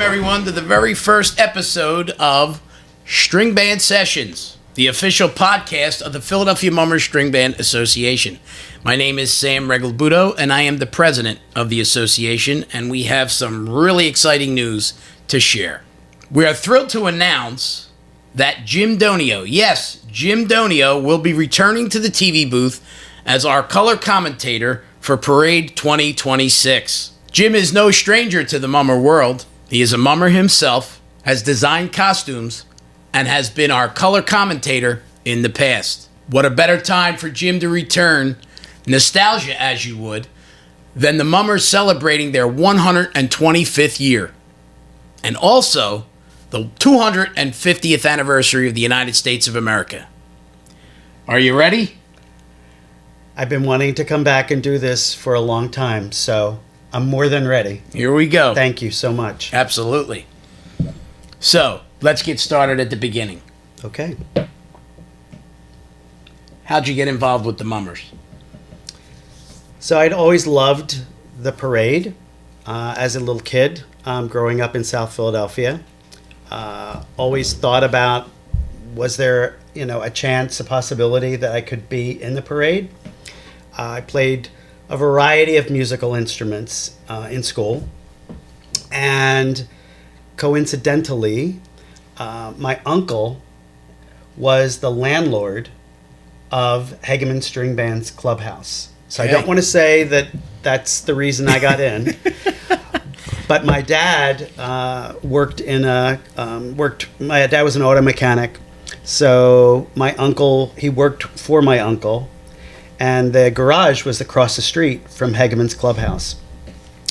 everyone, to the very first episode of String Band Sessions, the official podcast of the Philadelphia Mummers String Band Association. My name is Sam Regalbuto, and I am the president of the association, and we have some really exciting news to share. We are thrilled to announce that Jim Donio, yes, Jim Donio, will be returning to the TV booth as our color commentator for Parade 2026. Jim is no stranger to the mummer world. He is a mummer himself, has designed costumes, and has been our color commentator in the past. What a better time for Jim to return, nostalgia as you would, than the mummers celebrating their 125th year. And also the 250th anniversary of the United States of America. Are you ready? I've been wanting to come back and do this for a long time, so I'm more than ready. Here we go. Thank you so much. Absolutely. So, let's get started at the beginning. Okay. How'd you get involved with the mummers? So I'd always loved the parade as a little kid, growing up in South Philadelphia. Always thought about, was there, a chance, a possibility that I could be in the parade? I played a variety of musical instruments in school, and coincidentally, my uncle was the landlord of Hegeman String Band's clubhouse. So okay. I don't want to say that that's the reason I got in, but my dad my dad was an auto mechanic, so he worked for my uncle. And the garage was across the street from Hegaman's clubhouse.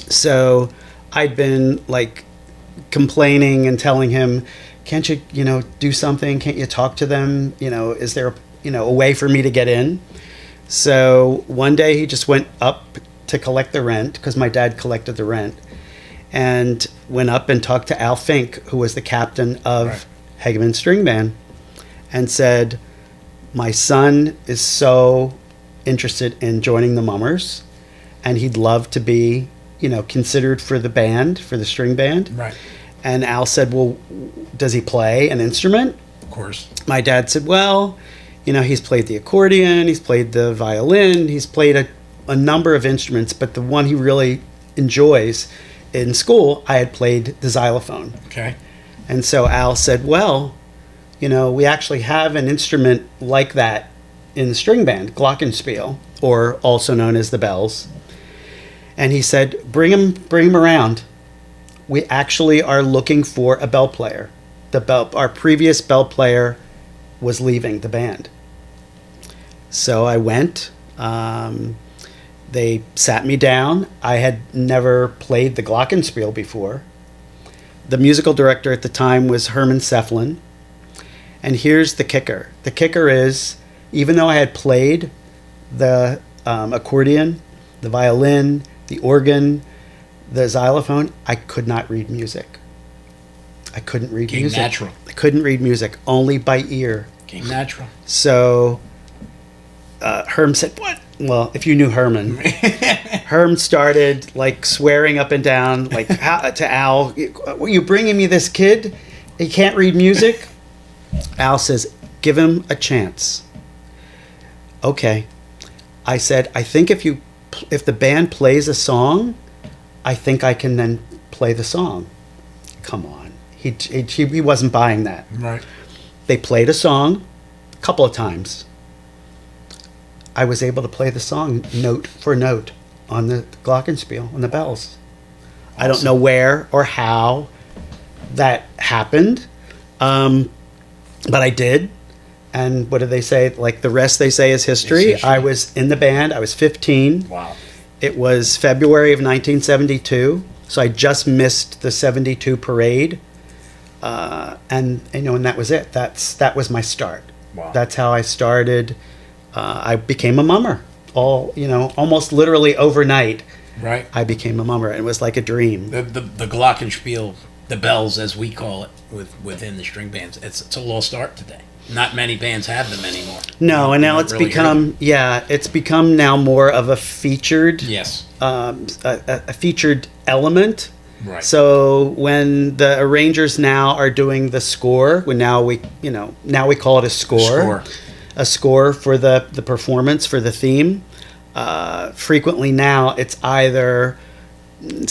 So I'd been complaining and telling him, can't you, do something? Can't you talk to them? Is there, a way for me to get in? So one day he just went up to collect the rent, because my dad collected the rent, and went up and talked to Al Fink, who was the captain of Hegeman String Band, and said, my son is so interested in joining the mummers, and he'd love to be, considered for the band, for the string band. Right. And Al said, well, does he play an instrument? Of course. My dad said, well, he's played the accordion, he's played the violin, he's played a number of instruments, but the one he really enjoys in school, I had played the xylophone. Okay. And so Al said, well, we actually have an instrument like that in the string band, glockenspiel, or also known as the bells. And he said, bring him around. We actually are looking for a bell player. Our previous bell player was leaving the band. So I went. They sat me down. I had never played the glockenspiel before. The musical director at the time was Herman Seflin. And here's the kicker. The kicker is, even though I had played the accordion, the violin, the organ, the xylophone, I could not read music. I couldn't read music. Natural. I couldn't read music, only by ear. Came natural. So Herm said, what? Well, if you knew Herman, Herm started swearing up and down, to Al, were you bringing me this kid? He can't read music? Al says, give him a chance. Okay. I said, I think if the band plays a song, I think I can then play the song. Come on. He wasn't buying that. Right. They played a song a couple of times. I was able to play the song note for note on the glockenspiel, on the bells. Awesome. I don't know where or how that happened, but I did. And what do they say? The rest they say is history. I was in the band. I was 15. Wow. It was February of 1972. So I just missed the 72 parade. And that was it. That was my start. Wow. That's how I started. I became a mummer. Almost literally overnight. Right. I became a mummer. It was like a dream. The glockenspiel, the bells as we call it within the string bands, it's a lost art today. Not many bands have them anymore. No, and now it's really become now more of a featured yes a featured element Right. So when the arrangers now are doing the score, now we call it a score. A score for the performance, for the theme. Frequently now it's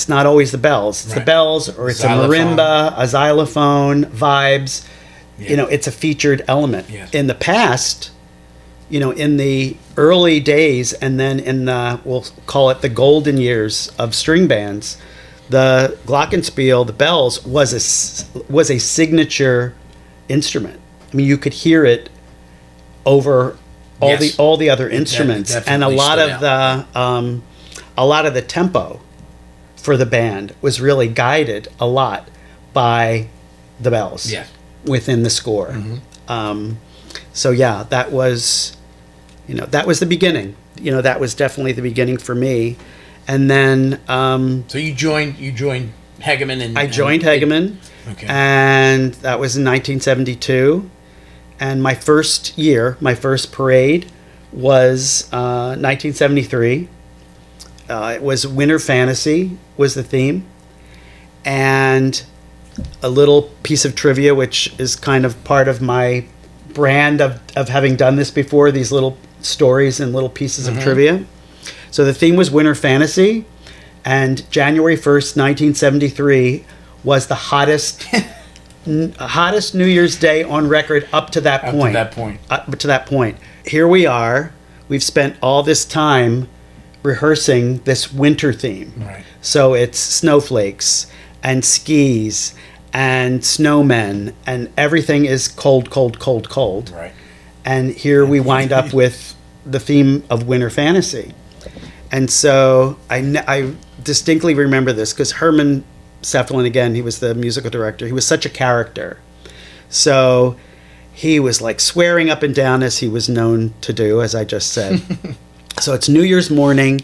not always the bells. It's the bells, or it's a marimba, a xylophone, vibes. Yeah. It's a featured element. Yeah. In the past, in the early days, and then in we'll call it the golden years of string bands, the glockenspiel, the bells, was a signature instrument. I mean, you could hear it over all the other instruments, and a lot of the tempo for the band was really guided a lot by the bells within the score. Mm-hmm. So yeah, that was the beginning. That was definitely the beginning for me. And then so you joined Hegeman, I joined Hegeman. Okay. And that was in 1972. And my first parade was 1973. It was Winter Fantasy was the theme. And a little piece of trivia, which is kind of part of my brand of having done this before, these little stories and little pieces of trivia. So the theme was Winter Fantasy, and January 1st, 1973 was the hottest New Year's Day on record up to that point. Here we are. We've spent all this time rehearsing this winter theme. Right. So it's snowflakes and skis and snowmen, and everything is cold, cold, cold, cold. Right. And here we wind up with the theme of Winter Fantasy. And so I distinctly remember this because Herman Seflin, again, he was the musical director. He was such a character. So he was like swearing up and down, as he was known to do, as I just said. So it's New Year's morning,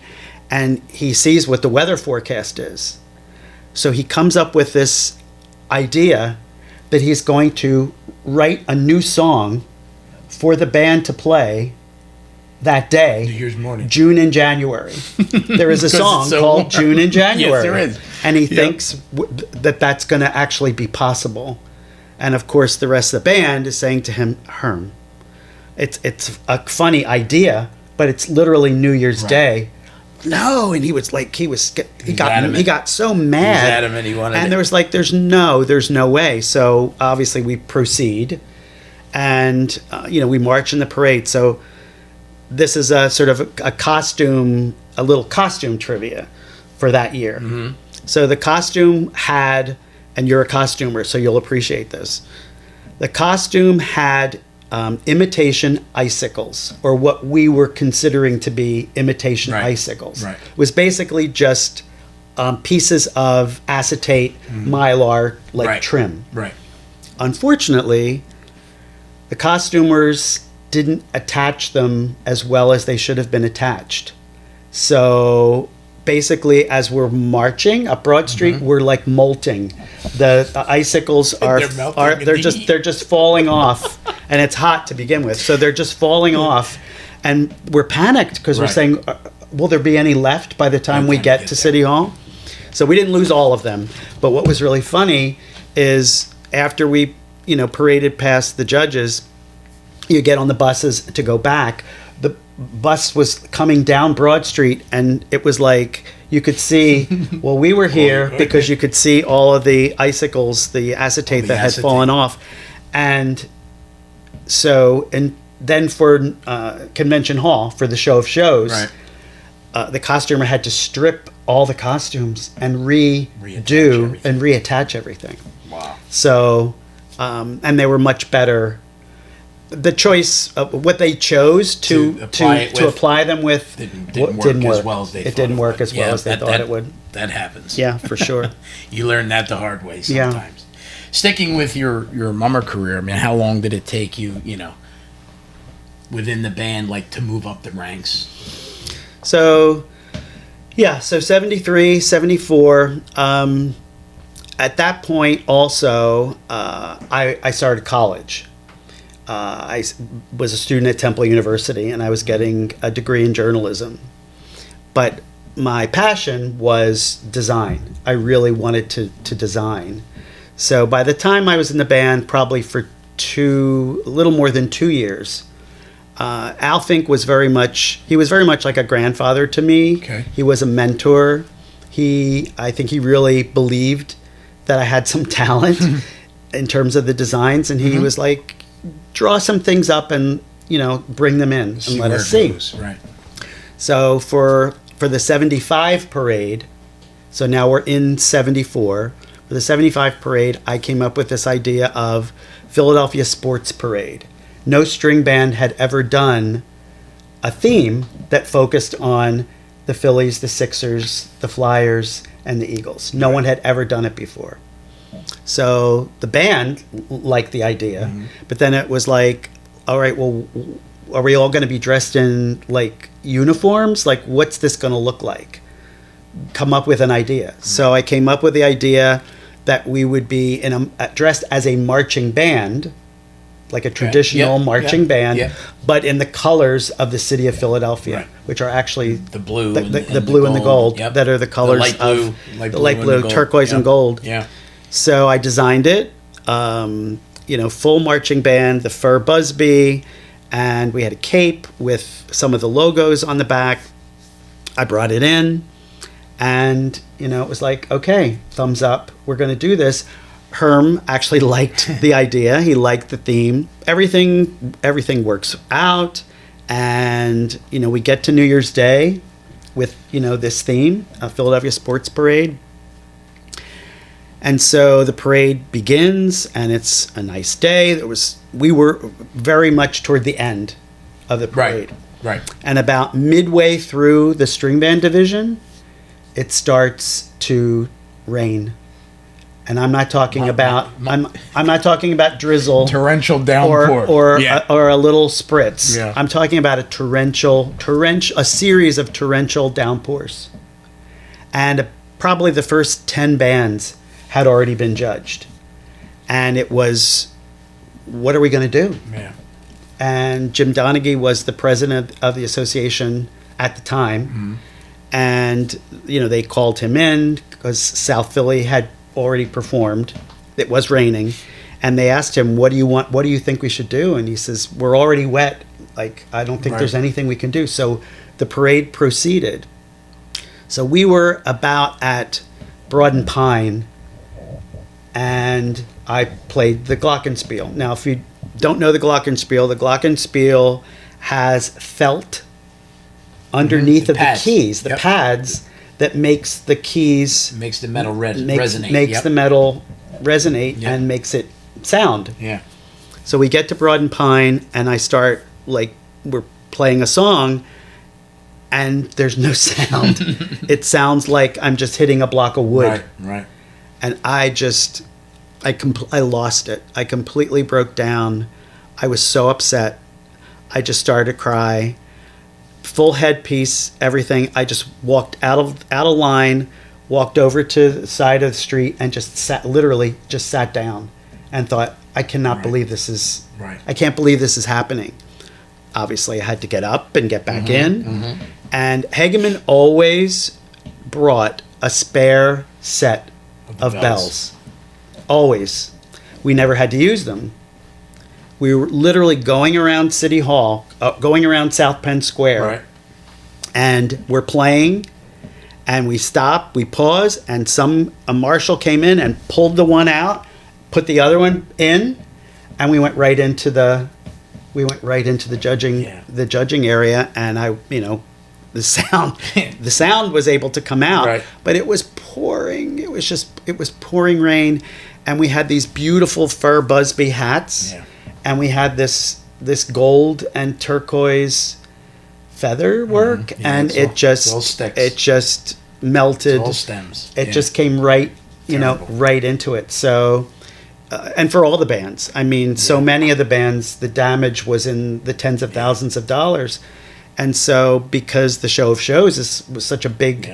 and he sees what the weather forecast is. So he comes up with this idea that he's going to write a new song for the band to play that day, New Year's morning, June and January. There is a song called June and January. Yes, there is. And he thinks that that's going to actually be possible. And of course, the rest of the band is saying to him, Herm, it's a funny idea, but it's literally New Year's Day. No, and he got so mad. He was adamant he wanted it. And there was like, there's no way. So obviously we proceed, and we march in the parade. So this is a sort of a little costume trivia for that year. Mm-hmm. So the costume had, and you're a costumer, so you'll appreciate this. The costume had imitation icicles, or what we were considering to be imitation icicles. Right. It was basically just pieces of acetate mylar trim. Right. Unfortunately, the costumers didn't attach them as well as they should have been attached. So basically, as we're marching up Broad Street, we're like molting. The icicles they're just falling off, and it's hot to begin with. So they're just falling off, and we're panicked because we're saying, will there be any left by the time we get to City Hall? So we didn't lose all of them. But what was really funny is after we, paraded past the judges, you get on the buses to go back. The bus was coming down Broad Street, and it was like you could see, well, we were here because you could see all of the icicles, the acetate that had fallen off. And so, and then for Convention Hall, for the show of shows, the costumer had to strip all the costumes and reattach everything. Wow. So, and they were much better. The choice of what they chose to apply them with didn't work as well as they thought. It didn't work as well as they thought it would. That happens. Yeah, for sure. You learn that the hard way sometimes. Yeah. Sticking with your mummer career, I mean, how long did it take you, within the band, to move up the ranks? So 73, 74. At that point, also, I started college. I was a student at Temple University, and I was getting a degree in journalism. But my passion was design. I really wanted to design. So by the time I was in the band, probably for a little more than 2 years, Al Fink was very much like a grandfather to me. Okay. He was a mentor. I think he really believed that I had some talent in terms of the designs, and he was like, draw some things up and, bring them in and let us see. Right. So for the 75 parade, so now we're in 74, for the 75 parade, I came up with this idea of Philadelphia Sports Parade. No string band had ever done a theme that focused on the Phillies, the Sixers, the Flyers, and the Eagles. No one had ever done it before. So the band liked the idea, but then it was like, all right, well, are we all going to be dressed in like uniforms? Like, what's this going to look like? Come up with an idea. So I came up with the idea that we would be dressed as a marching band, like a traditional marching band, but in the colors of the city of Philadelphia, which are actually the blue, the blue and the gold, that are the colors of the light blue, turquoise, and gold. Yeah. So I designed it, full marching band, the fur busby, and we had a cape with some of the logos on the back. I brought it in, and it was like, okay, thumbs up, we're going to do this. Herm actually liked the idea. He liked the theme. Everything works out, and we get to New Year's Day with this theme, a Philadelphia Sports Parade. And so the parade begins, and it's a nice day. We were very much toward the end of the parade. Right. And about midway through the string band division, it starts to rain. And I'm not talking about I'm not talking about drizzle, torrential downpour, or a little spritz. Yeah. I'm talking about a series of torrential downpours, and probably the first 10 bands had already been judged, and it was, what are we going to do? Yeah. And Jim Donio was the president of the association at the time, and they called him in because South Philly had already performed. It was raining, and they asked him, what do you want? What do you think we should do? And he says, we're already wet. Like, I don't think there's anything we can do. So the parade proceeded. So we were about at Broad and Pine, and I played the glockenspiel. Now, if you don't know the glockenspiel has felt underneath of the keys, the pads that makes the keys, makes the metal resonate, makes the metal resonate and makes it sound. Yeah. So we get to Broad and Pine, and I start, like, we're playing a song, and there's no sound. It sounds like I'm just hitting a block of wood. Right. And I lost it. I completely broke down. I was so upset. I just started to cry. Full headpiece, everything. I just walked out of line, walked over to the side of the street, and just sat down and thought, I cannot believe this is. I can't believe this is happening. Obviously, I had to get up and get back in. And Hegeman always brought a spare set of bells. Always. We never had to use them. We were literally going around City Hall, going around South Penn Square, and we're playing, and we stop, we pause, and a marshal came in and pulled the one out, put the other one in, and we went right into the judging area, and the sound was able to come out, but it was pouring. It was pouring rain, and we had these beautiful fur busby hats, and we had this gold and turquoise feather work, and it just melted. It's all stems. It just came right into it. So. And for all the bands, I mean, so many of the bands, the damage was in the tens of thousands of dollars. And so because the Show of Shows was such a big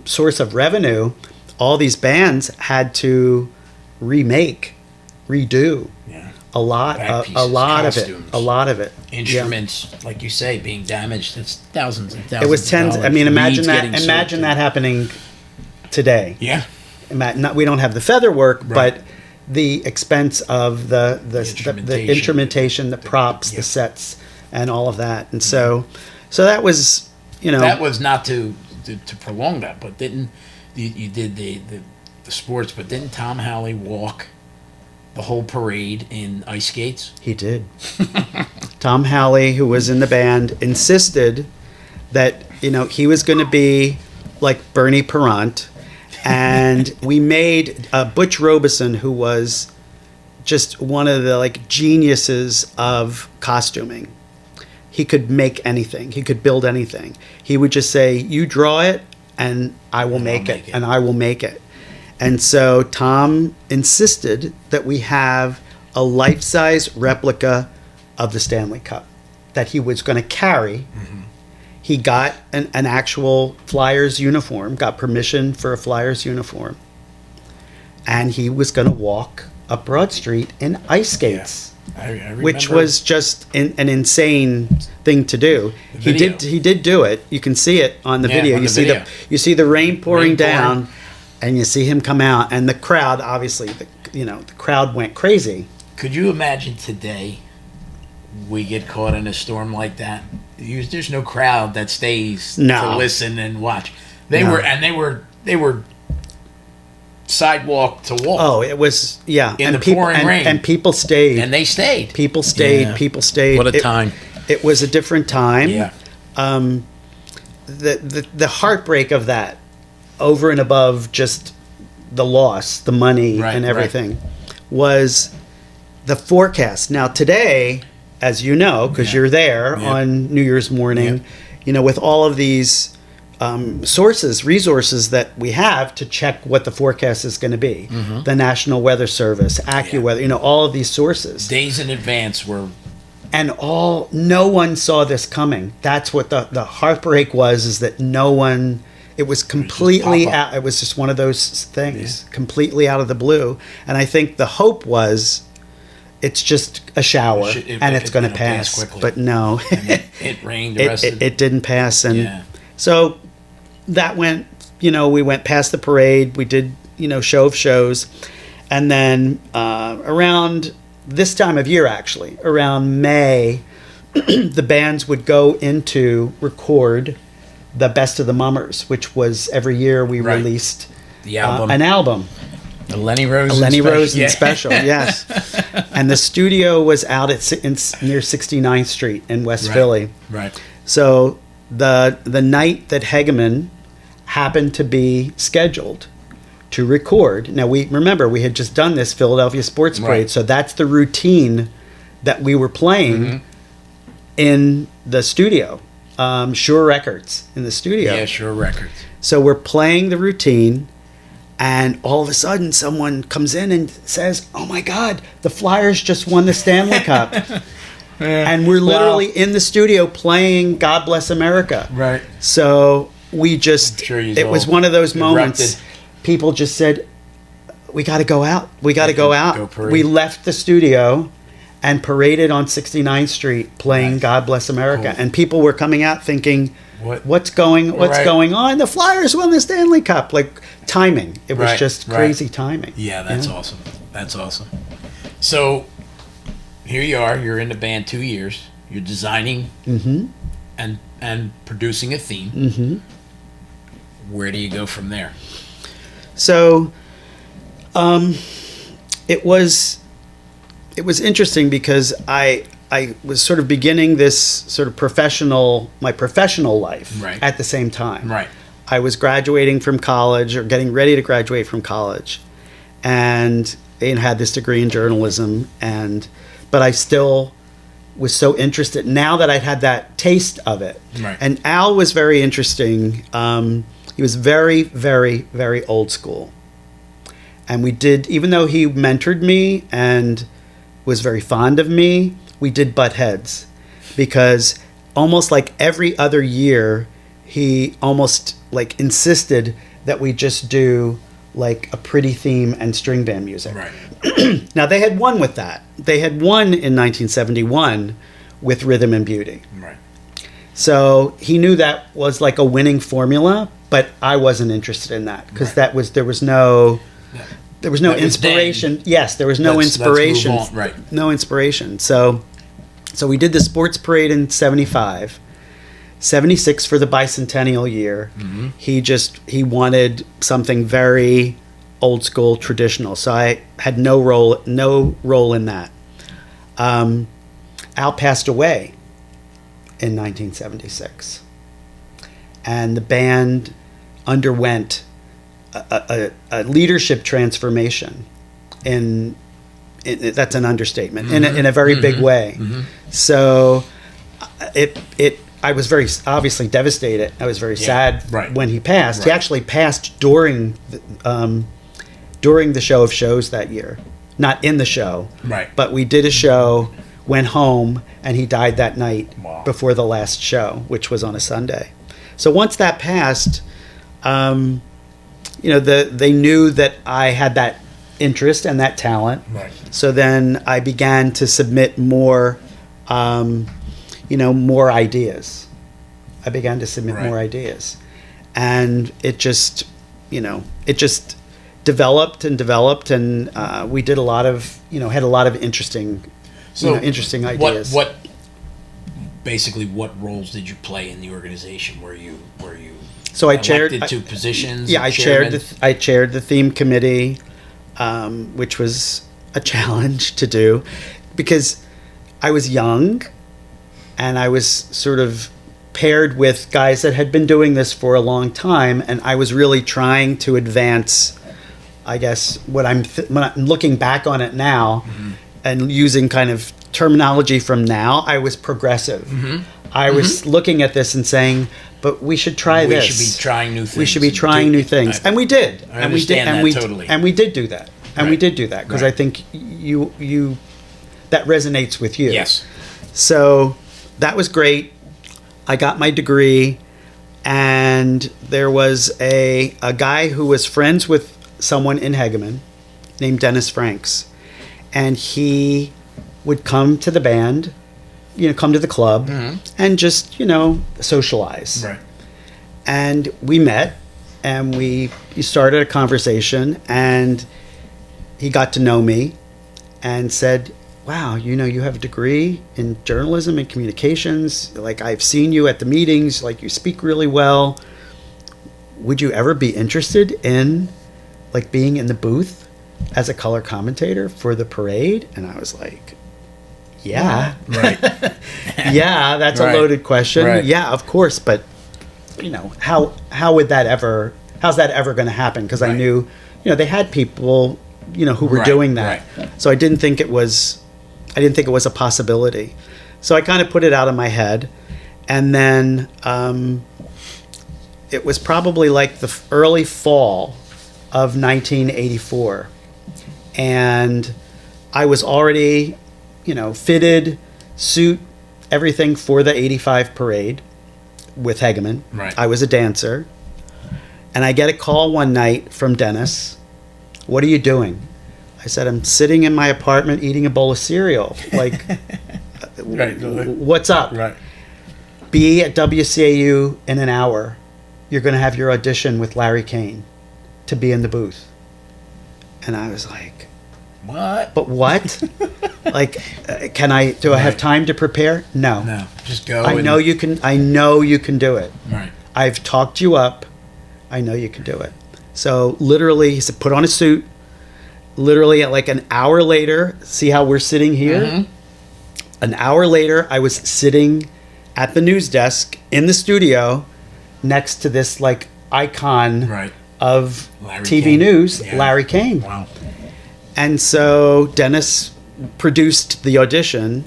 source of revenue, all these bands had to redo a lot Back of pieces, costumes. a lot of it. Instruments, like you say, being damaged. It's thousands and thousands. It was tens. Of I dollars. mean, imagine Reeds that. getting Imagine soaked that happening today. Yeah. We don't have the feather work, Right. but the expense of the instrumentation, the props, yeah. the sets, and all of that. And so that was, That was not to prolong that, but didn't you did the sports? But didn't Tom Howley walk the whole parade in ice skates? He did. Tom Howley, who was in the band, insisted that he was going to be like Bernie Perrant, and we made Butch Robeson, who was just one of the geniuses of costuming. He could make anything. He could build anything. He would just say, "You draw it, and I will make it, and I will make it." And so Tom insisted that we have a life-size replica of the Stanley Cup that he was going to carry. Mm-hmm. He got an actual Flyers uniform, got permission for a Flyers uniform, and he was going to walk up Broad Street in ice skates. Yeah. I remember. Which was just an insane thing to do. He did do it. You can see it on the video. You see the rain pouring down, and you see him come out, and the crowd, obviously, the crowd went crazy. Could you imagine today we get caught in a storm like that? There's no crowd that stays to listen and watch. They were sidewalk to walk. Oh, it was in the pouring rain, and people stayed, and they stayed. People stayed. Yeah. People stayed. What a time! It was a different time. Yeah. The heartbreak of that, over and above just the loss, the money, and everything, was the forecast. Now today, as you know, because you're there on New Year's morning, with all of these resources that we have to check what the forecast is going to be. Mm-hmm. The National Weather Service, AccuWeather, all of these sources. Days in advance were... And no one saw this coming. That's what the heartbreak was, is that no one... It was completely out. It was just one of those things, completely out of the blue. And I think the hope was... It's just a shower, and it's going to pass quickly. But no. It rained the rest of it didn't pass. And so that went, we went past the parade. We did, show of shows. And then around this time of year, actually, around May, the bands would go into record the Best of the Mummers, which was every year we released the album. An album. The Lenny Rosen special, yes. And the studio was out near 69th Street in West Philly. Right. So the night that Hegeman happened to be scheduled to record. Now we had just done this Philadelphia Sports Parade, so that's the routine that we were playing in the studio. Shure Records in the studio. Yeah, Shure Records. So we're playing the routine. And all of a sudden, someone comes in and says, "Oh my God, the Flyers just won the Stanley Cup." And we're literally in the studio playing "God Bless America." Right. So we just, it was one of those moments. People just said, "We got to go out. We got to go out." We left the studio and paraded on 69th Street playing "God Bless America." Cool. And people were coming out thinking, what's going on? The Flyers won the Stanley Cup. Timing. It was just crazy timing. Yeah, that's awesome. That's awesome. So here you are. You're in the band 2 years. You're designing and producing a theme. Mm-hmm. Where do you go from there? So it was interesting because I was sort of beginning this sort of my professional life at the same time. Right. I was graduating from college, or getting ready to graduate from college, and had this degree in journalism, but I still was so interested now that I'd had that taste of it. Right. And Al was very interesting. He was very, very, very old school. And we did, even though he mentored me and was very fond of me, we did butt heads, because almost like every other year, he almost insisted that we just do like a pretty theme and string band music. Right. Now, they had won with that. They had won in 1971 with Rhythm and Beauty. Right. So he knew that was like a winning formula, but I wasn't interested in that because there was no inspiration. Yes, there was no inspiration. Let's move on. Right. No inspiration. So we did the sports parade in 75. 76 for the bicentennial year. Mm-hmm. He wanted something very old school, traditional. So I had no role in that. Al passed away in 1976, and the band underwent a leadership transformation. That's an understatement. Mm-hmm. in a very big way. Mm-hmm. So I was very obviously devastated. I was very sad when he passed. Right. He actually passed during the show of shows that year. Not in the show, but we did a show, went home, and he died that night before the last show, which was on a Sunday. So once that passed, they knew that I had that interest and that talent. Right. So then I began to submit more more ideas. I began to submit more ideas, and it just developed, and we did a lot of had a lot of interesting ideas. What roles did you play in the organization? Were you so I chaired two positions? Yeah, I chaired the theme committee, which was a challenge to do because I was young. And I was sort of paired with guys that had been doing this for a long time, and I was really trying to advance, I guess, when I'm looking back on it now, mm-hmm. and using kind of terminology from now, I was progressive. Mm-hmm. I was looking at this and saying, but we should try this. We should be trying new things. We should be trying new things. And we did. I understand that totally. And we did do that. And we did do that because I think you that resonates with you. Yes. So that was great. I got my degree, and there was a guy who was friends with someone in Hegeman named Dennis Franks, and he would come to the band, come to the club, mm-hmm. and just, socialize. Right. And we met, and we started a conversation, and he got to know me and said, wow, you have a degree in journalism and communications. Like, I've seen you at the meetings. Like, you speak really well. Would you ever be interested in, like, being in the booth as a color commentator for the parade? And I was like, yeah. Right. Yeah, that's a loaded question. Right. Yeah, of course. But, how's that ever going to happen? Because I knew, they had people, who were doing that. Right. So I didn't think it was a possibility. So I kind of put it out of my head. And then it was probably like the early fall of 1984. And I was already, fitted, suit, everything for the 85 parade with Hegeman. Right. I was a dancer. And I get a call one night from Dennis. What are you doing? I said, I'm sitting in my apartment eating a bowl of cereal. Like, what's up? Right. Be at WCAU in an hour. You're going to have your audition with Larry Kane to be in the booth. And I was like, what? But what? Like, do I have time to prepare? No. No, just go. I know you can do it. Right. I've talked you up. I know you can do it. So literally, he said, put on a suit. Literally, at like an hour later, see how we're sitting here? Mm-hmm. An hour later, I was sitting at the news desk in the studio next to this like icon of Larry TV Kane. News, Larry Kane. Wow. And so Dennis produced the audition,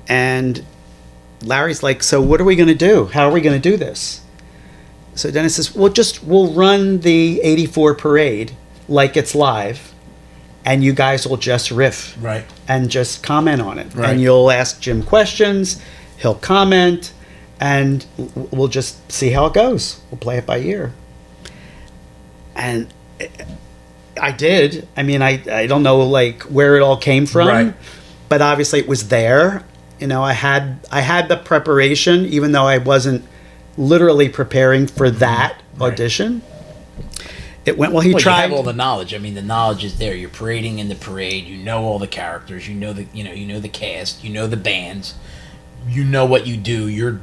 and Larry's like, so what are we going to do? How are we going to do this? So Dennis says, we'll run the 84 parade like it's live, and you guys will just riff and just comment on it. Right. And you'll ask Jim questions, he'll comment, and we'll just see how it goes. We'll play it by ear. And I did. I mean, I don't know like where it all came from, Right. but obviously it was there. You know, I had the preparation, even though I wasn't literally preparing for that audition. It went well. He tried. You have all the knowledge. I mean, the knowledge is there. You're parading in the parade. You know all the characters. You know the cast. You know the bands. You know what you do. You're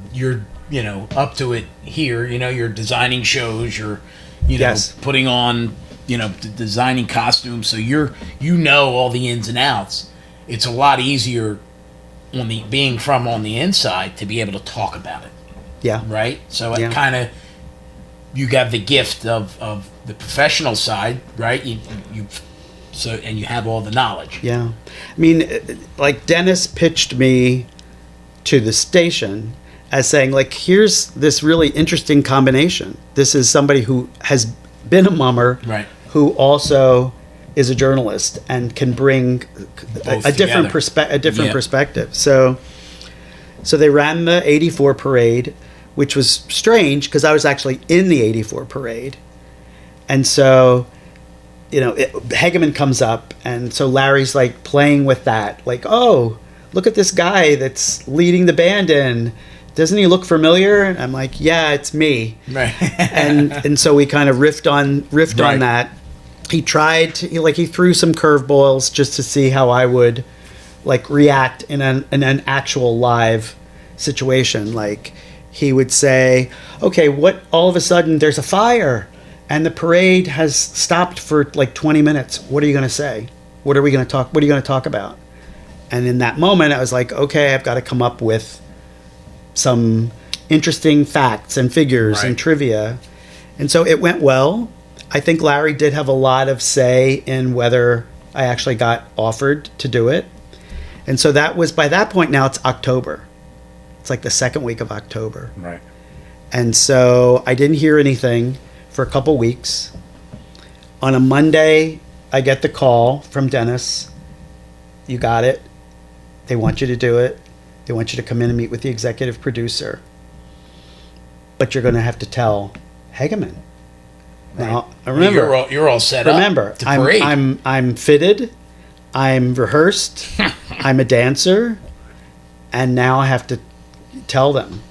up to it here. You know, you're designing shows. You're Yes. putting on designing costumes. So you know all the ins and outs. It's a lot easier being from on the inside to be able to talk about it. Yeah. Right. So Yeah. it kind of, you got the gift of the professional side, right? And you have all the knowledge. Yeah. I mean, like Dennis pitched me to the station as saying, like, here's this really interesting combination. This is somebody who has been a mummer, Right. who also is a journalist and can bring Both a different together. perspective. So they ran the 84 parade, which was strange because I was actually in the 84 parade. And so, Hegeman comes up, and so Larry's like playing with that, like, oh, look at this guy that's leading the band in. Doesn't he look familiar? And I'm like, yeah, it's me. Right. and so we kind of riffed on that. He tried to, he threw some curveballs just to see how I would like react in an actual live situation. Like he would say, okay, what, all of a sudden there's a fire and the parade has stopped for like 20 minutes. What are you going to say? What are you going to talk about? And in that moment I was like, okay, I've got to come up with some interesting facts and figures and trivia. And so it went well. I think Larry did have a lot of say in whether I actually got offered to do it. And so that was, by that point now it's October. It's like the second week of October. Right. And so I didn't hear anything for a couple weeks. On a Monday, I get the call from Dennis. You got it. They want you to do it. They want you to come in and meet with the executive producer. But you're going to have to tell Hegeman. Right. Now, remember, you're all set up. Remember, to parade. I'm fitted. I'm rehearsed. I'm a dancer, and now I have to tell them.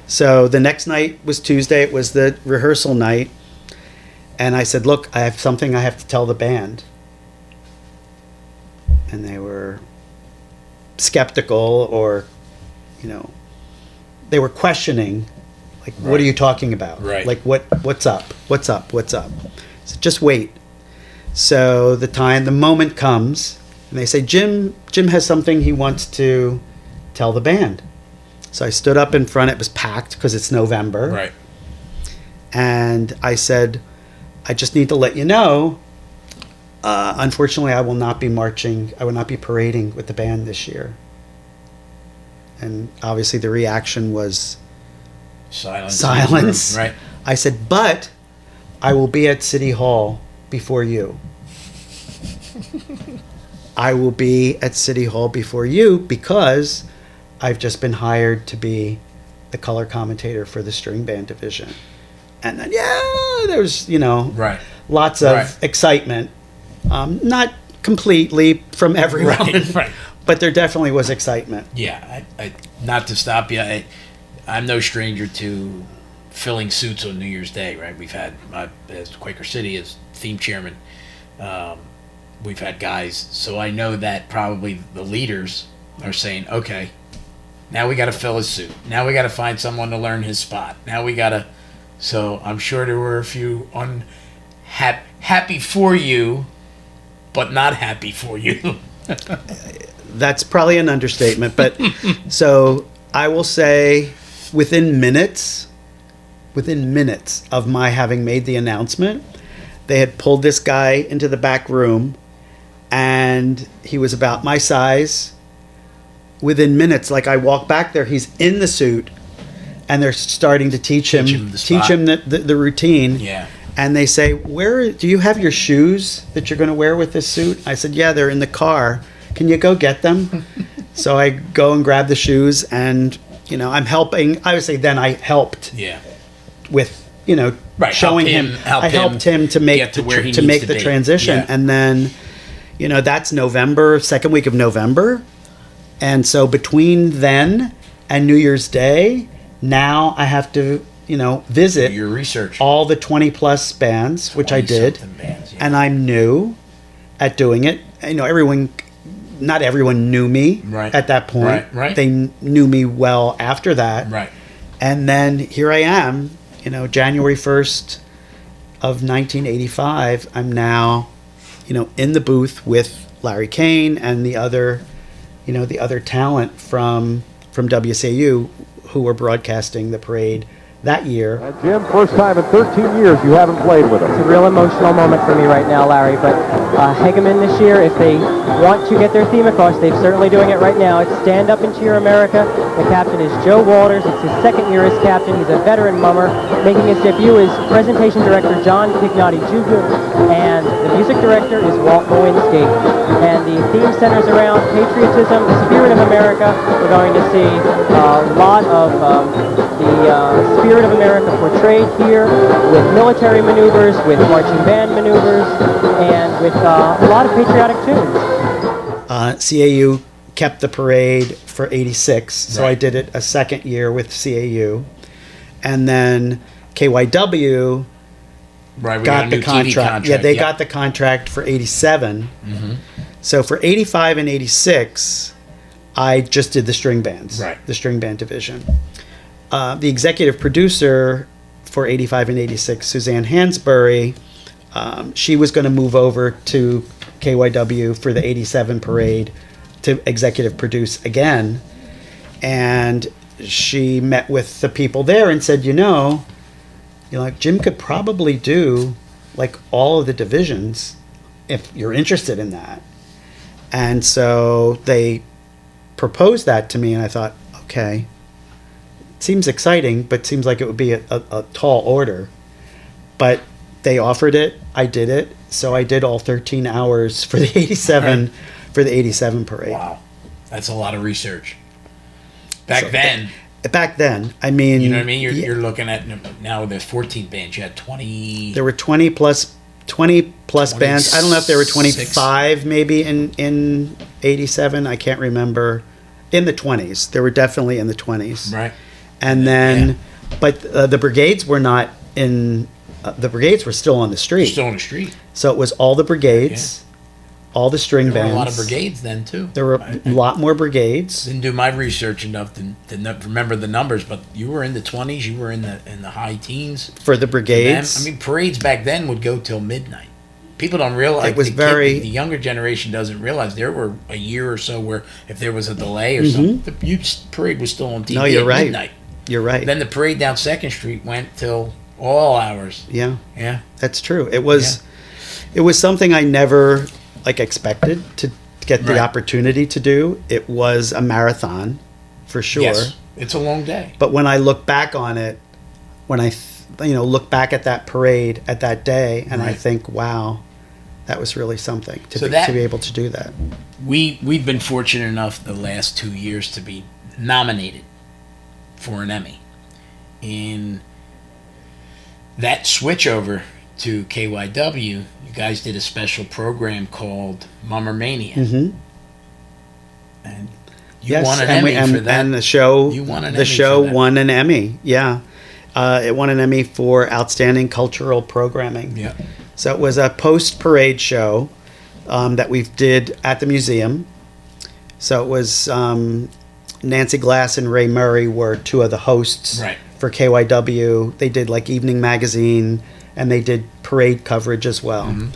So the next night was Tuesday. It was the rehearsal night, and I said, "Look, I have something I have to tell the band." And they were skeptical, or they were questioning. Like, what are you talking about? Right. Like, what's up? What's up? What's up? So just wait. So the moment comes, and they say, Jim has something he wants to tell the band. So I stood up in front. It was packed because it's November. Right. And I said, I just need to let you know, unfortunately, I will not be marching. I will not be parading with the band this year. And obviously the reaction was silence. Right. I said, but I will be at City Hall before you. I will be at City Hall before you because I've just been hired to be the color commentator for the string band division. And then, there was, Right. lots of excitement. Not completely from everyone, Right. but there definitely was excitement. Yeah. I not to stop you. I'm no stranger to filling suits on New Year's Day, right? We've had, as Quaker City, as theme chairman, we've had guys. So I know that probably the leaders are saying, okay, now we got to fill his suit. Now we got to find someone to learn his spot. Now we got to. So I'm sure there were a few happy for you, but not happy for you. That's probably an understatement. But so I will say within minutes of my having made the announcement, they had pulled this guy into the back room, and he was about my size. Within minutes, like I walk back there, he's in the suit, and they're starting to teach him the routine. Yeah. And they say, "Where do you have your shoes that you're going to wear with this suit?" I said, "Yeah, they're in the car. Can you go get them?" So I go and grab the shoes, and I'm helping. I would say then I helped Yeah. with Right, showing I helped him to make get to where he to needs make to the be. transition, Yeah. and then, that's November, second week of November, and so between then and New Year's Day, now I have to visit Your research. all the 20 plus bands, which I did, 20-something bands, yeah. and I'm new at doing it. Not everyone knew me at that point. Right. They knew me well after that. Right. And then here I am, January 1st of 1985. I'm now, in the booth with Larry Kane and the other talent from WCAU who were broadcasting the parade that year. Jim, first time in 13 years you haven't played with him. It's a real emotional moment for me right now, Larry, but Hegeman this year, if they want to get their theme across, they're certainly doing it right now. It's Stand Up and Cheer America. The captain is Joe Walters. It's his second year as captain. He's a veteran mummer. Making his debut is presentation director John Pignotti Jr., and the music director is Walt Lewinsky. And the theme centers around patriotism, the spirit of America. We're going to see a lot of the spirit of America portrayed here with military maneuvers, with marching band maneuvers, and with a lot of patriotic tunes. CAU kept the parade for 86, so Right. I did it a second year with CAU. And then KYW Right. We got a the new TV contract. Yeah, they got the contract for 87. Mm-hmm. So for 85 and 86, I just did the string bands, Right. the string band division. The executive producer for 85 and 86, Suzanne Hansbury, she was going to move over to KYW for the 87 parade to executive produce again. And she met with the people there and said, Jim could probably do like all of the divisions if you're interested in that. And so they proposed that to me, and I thought, okay, seems exciting, but seems like it would be a tall order. But they offered it, I did it, so I did all 13 hours for the 87 parade. Wow, that's a lot of research. Back then, I mean, you know what I mean. You're looking at now there's 14 bands. You had 20. There were 20 plus bands. I don't know if there were 25 maybe in 87. I can't remember. In the 20s, there were definitely in the 20s. Right. And then, but the brigades were not in. The brigades were still on the street. Still on the street. So it was all the brigades, all the string There were bands. a lot of brigades then too. There were a lot more brigades. Didn't do my research enough to not remember the numbers, but you were in the 20s. You were in the high teens. For the brigades. I mean, parades back then would go till midnight. People don't realize. It was the younger generation doesn't realize there were a year or so where if there was a delay or something, the parade was still on TV No, you're at right. midnight. You're right. Then the parade down 2nd Street went till all hours. Yeah. Yeah. That's true. It was something I never expected to get the Right. opportunity to do. It was a marathon, for sure. Yes, it's a long day. But when I look back on it, when I look back at that parade at that day, and I Right. think, wow, that was really something to So be able to do that. We've been fortunate enough the last 2 years to be nominated for an Emmy. In that switch over to KYW, you guys did a special program called Mummer Mania. Mm-hmm. And you won an Emmy for that. And the show, You won an the Emmy show for that. won an Emmy. Yeah, it won an Emmy for outstanding cultural programming. Yeah. So it was a post-parade show that we did at the museum. So it was Nancy Glass and Ray Murray were two of the hosts Right. for KYW. They did Evening Magazine, and they did parade coverage as well. Mm-hmm.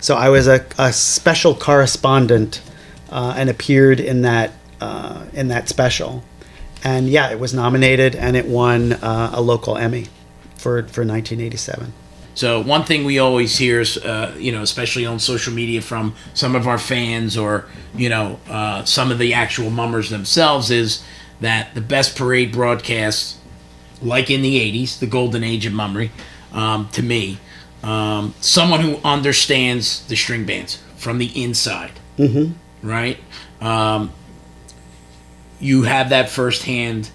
So I was a special correspondent and appeared in that special. And yeah, it was nominated, and it won a local Emmy for 1987. So one thing we always hear is, especially on social media from some of our fans or, some of the actual mummers themselves, is that the best parade broadcasts, like in the 80s, the golden age of mummery, to me, someone who understands the string bands from the inside, right? You have that firsthand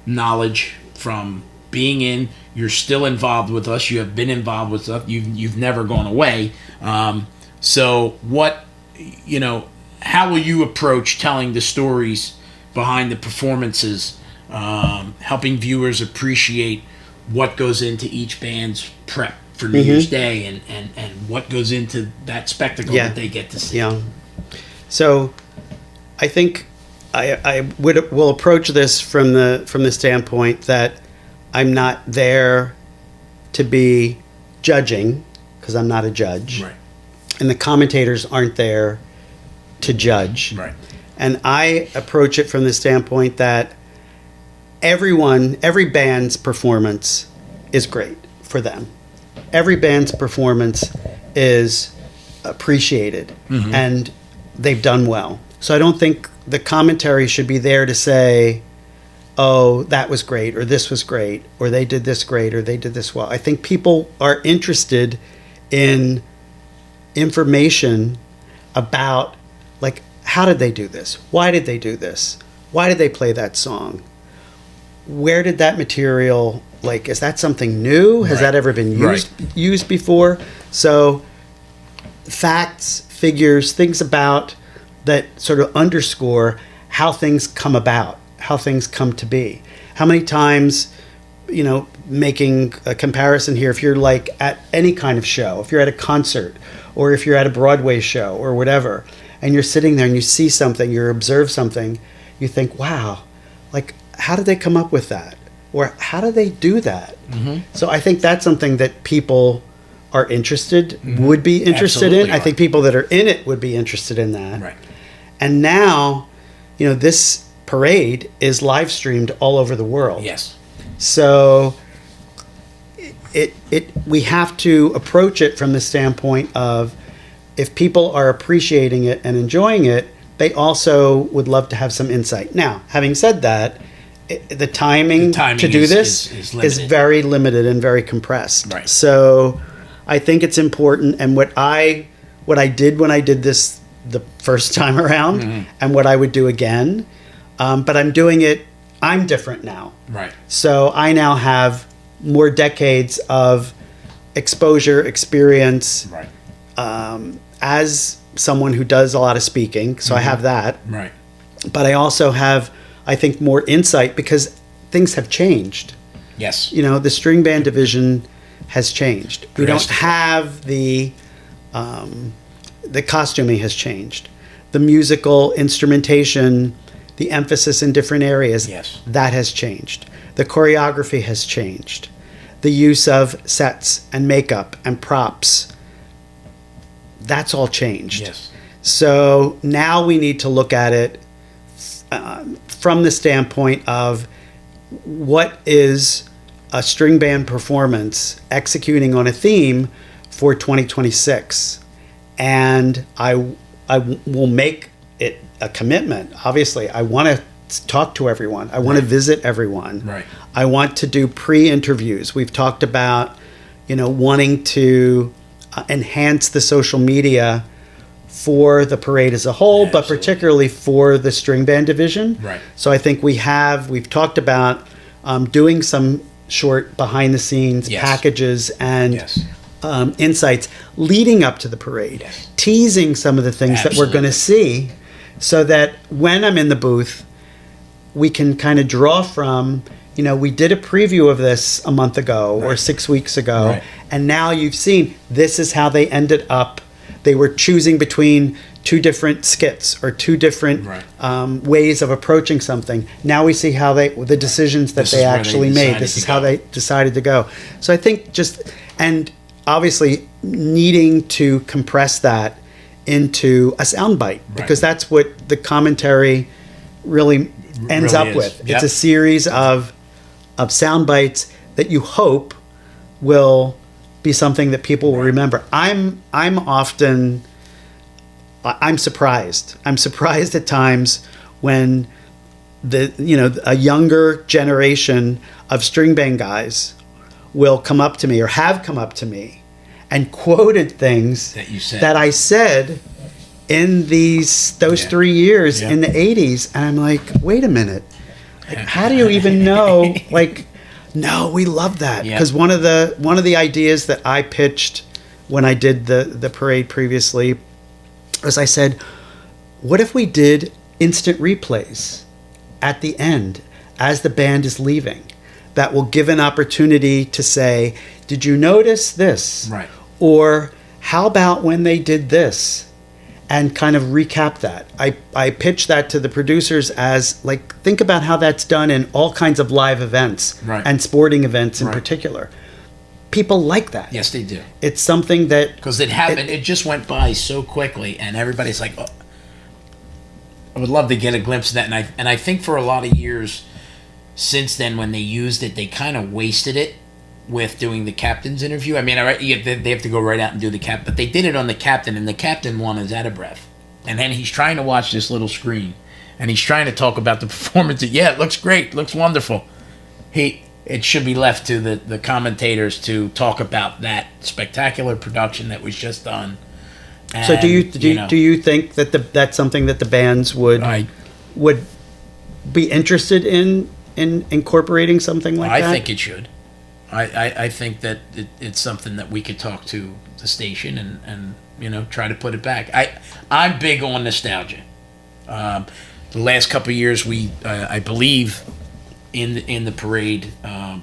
knowledge from being in. You're still involved with us. You have been involved with us. You've never gone away. So what, how will you approach telling the stories behind the performances, helping viewers appreciate what goes into each band's prep for New Year's Day and what goes into that spectacle that they get to see? Yeah. So I think I will approach this from the standpoint that I'm not there to be judging, because I'm not a judge. Right. And the commentators aren't there to judge. Right. And I approach it from the standpoint that every band's performance is great for them. Every band's performance is appreciated, and they've done well. So I don't think the commentary should be there to say, oh, that was great, or this was great, or they did this great, or they did this well. I think people are interested in information about, like, how did they do this? Why did they do this? Why did they play that song? Where did that material, like, is that something new? Has that ever been used before? So facts, figures, things about that sort of underscore how things come about, how things come to be. How many times, making a comparison here, if you're like at any kind of show, if you're at a concert, or if you're at a Broadway show or whatever, and you're sitting there and you see something, you observe something, you think, wow, like, how did they come up with that? Or how do they do that? So I think that's something that people are interested, would be interested Absolutely in. I think people that are in it would be interested in that. Right. And now, this parade is live streamed all over the world. Yes. So we have to approach it from the standpoint of, if people are appreciating it and enjoying it, they also would love to have some insight. Now, having said that, the timing to do this is very limited and very compressed. Right. So I think it's important, and what I did when I did this the first time around, and what I would do again, but I'm different now. Right. So I now have more decades of exposure, experience, as someone who does a lot of speaking. So I have that. Right. But I also have, I think, more insight, because things have changed. Yes. The string band division has changed. We don't have the costuming has changed. The musical instrumentation, the emphasis in different areas, that has changed. The choreography has changed. The use of sets and makeup and props, that's all changed. Yes. So now we need to look at it from the standpoint of, what is a string band performance executing on a theme for 2026? And I will make it a commitment. Obviously, I want to talk to everyone. I want to visit everyone. Right. I want to do pre-interviews. We've talked about, wanting to enhance the social media for the parade as a whole, but particularly for the string band division. Right. So I think we've talked about doing some short behind the scenes packages and insights leading up to the parade, teasing some of the things that we're going to see, so that when I'm in the booth, we can kind of draw from, we did a preview of this a month ago or 6 weeks ago, and now you've seen this is how they ended up. They were choosing between two different skits or two different ways of approaching something. Now we see how the decisions that they actually made. This is how they decided to go. So I think and obviously needing to compress that into a soundbite, because that's what the commentary really ends up with. It's a series of sound bites that you hope will be something that people will remember. I'm surprised. I'm surprised at times when a younger generation of string band guys will come up to me, or have come up to me, and quoted things that you said, that I said in those 3 years in the 80s, and I'm like, wait a minute, like, how do you even know? Like, No, we love that Yeah. because one of the ideas that I pitched when I did the parade previously was I said, what if we did instant replays at the end as the band is leaving? That will give an opportunity to say, did you notice this? Right. Or how about when they did this? And kind of recap that. I pitched that to the producers as like, think about how that's done in all kinds of live events Right. and sporting events in Right. particular. People like that. Yes, they do. It's something that Because it happened, it just went by so quickly, and everybody's like, oh. I would love to get a glimpse of that. And I think for a lot of years since then, when they used it, they kind of wasted it with doing the captain's interview. I mean, they have to go right out and do the cap, but they did it on the captain, and the captain one is out of breath. And then he's trying to watch this little screen, and he's trying to talk about the performance. Yeah, it looks great, looks wonderful. It should be left to the commentators to talk about that spectacular production that was just done. And, so do you think that that's something that the bands would be interested in incorporating something like that? I think it should. I think that it's something that we could talk to the station and try to put it back. I'm big on nostalgia. The last couple of years, I believe in the parade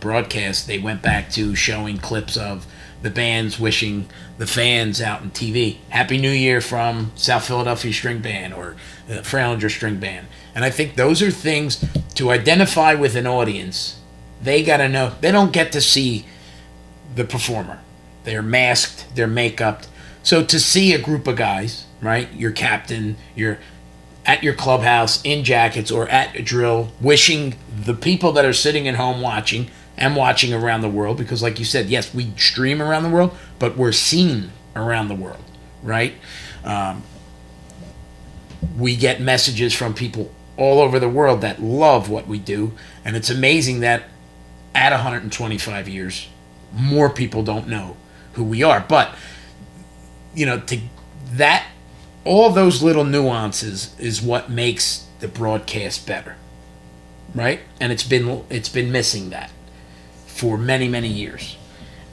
broadcast, they went back to showing clips of the bands wishing the fans out in TV Happy New Year from South Philadelphia String Band or Fralinger String Band. And I think those are things to identify with an audience. They got to know. They don't get to see the performer. They're masked. They're make-upped. So to see a group of guys, right? Your captain, you're at your clubhouse in jackets or at a drill, wishing the people that are sitting at home watching and watching around the world, because like you said, yes, we stream around the world, but we're seen around the world, right? We get messages from people all over the world that love what we do, and it's amazing that at 125 years, more people don't know who we are. But all those little nuances is what makes the broadcast better, right? And it's been missing that for many, many years,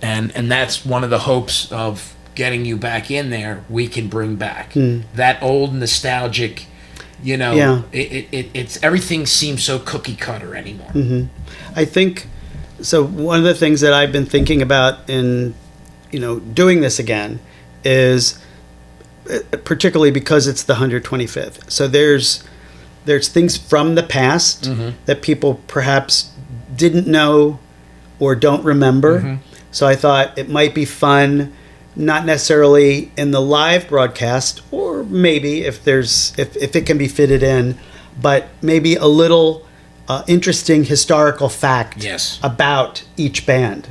and that's one of the hopes of getting you back in there. We can bring back that old nostalgic. It's everything seems so cookie cutter anymore. Mm-hmm. I think so. One of the things that I've been thinking about in doing this again is particularly because it's the 125th. So there's things from the past that people perhaps didn't know or don't remember. So I thought it might be fun, not necessarily in the live broadcast, or maybe if it can be fitted in, but maybe a little interesting historical fact about each band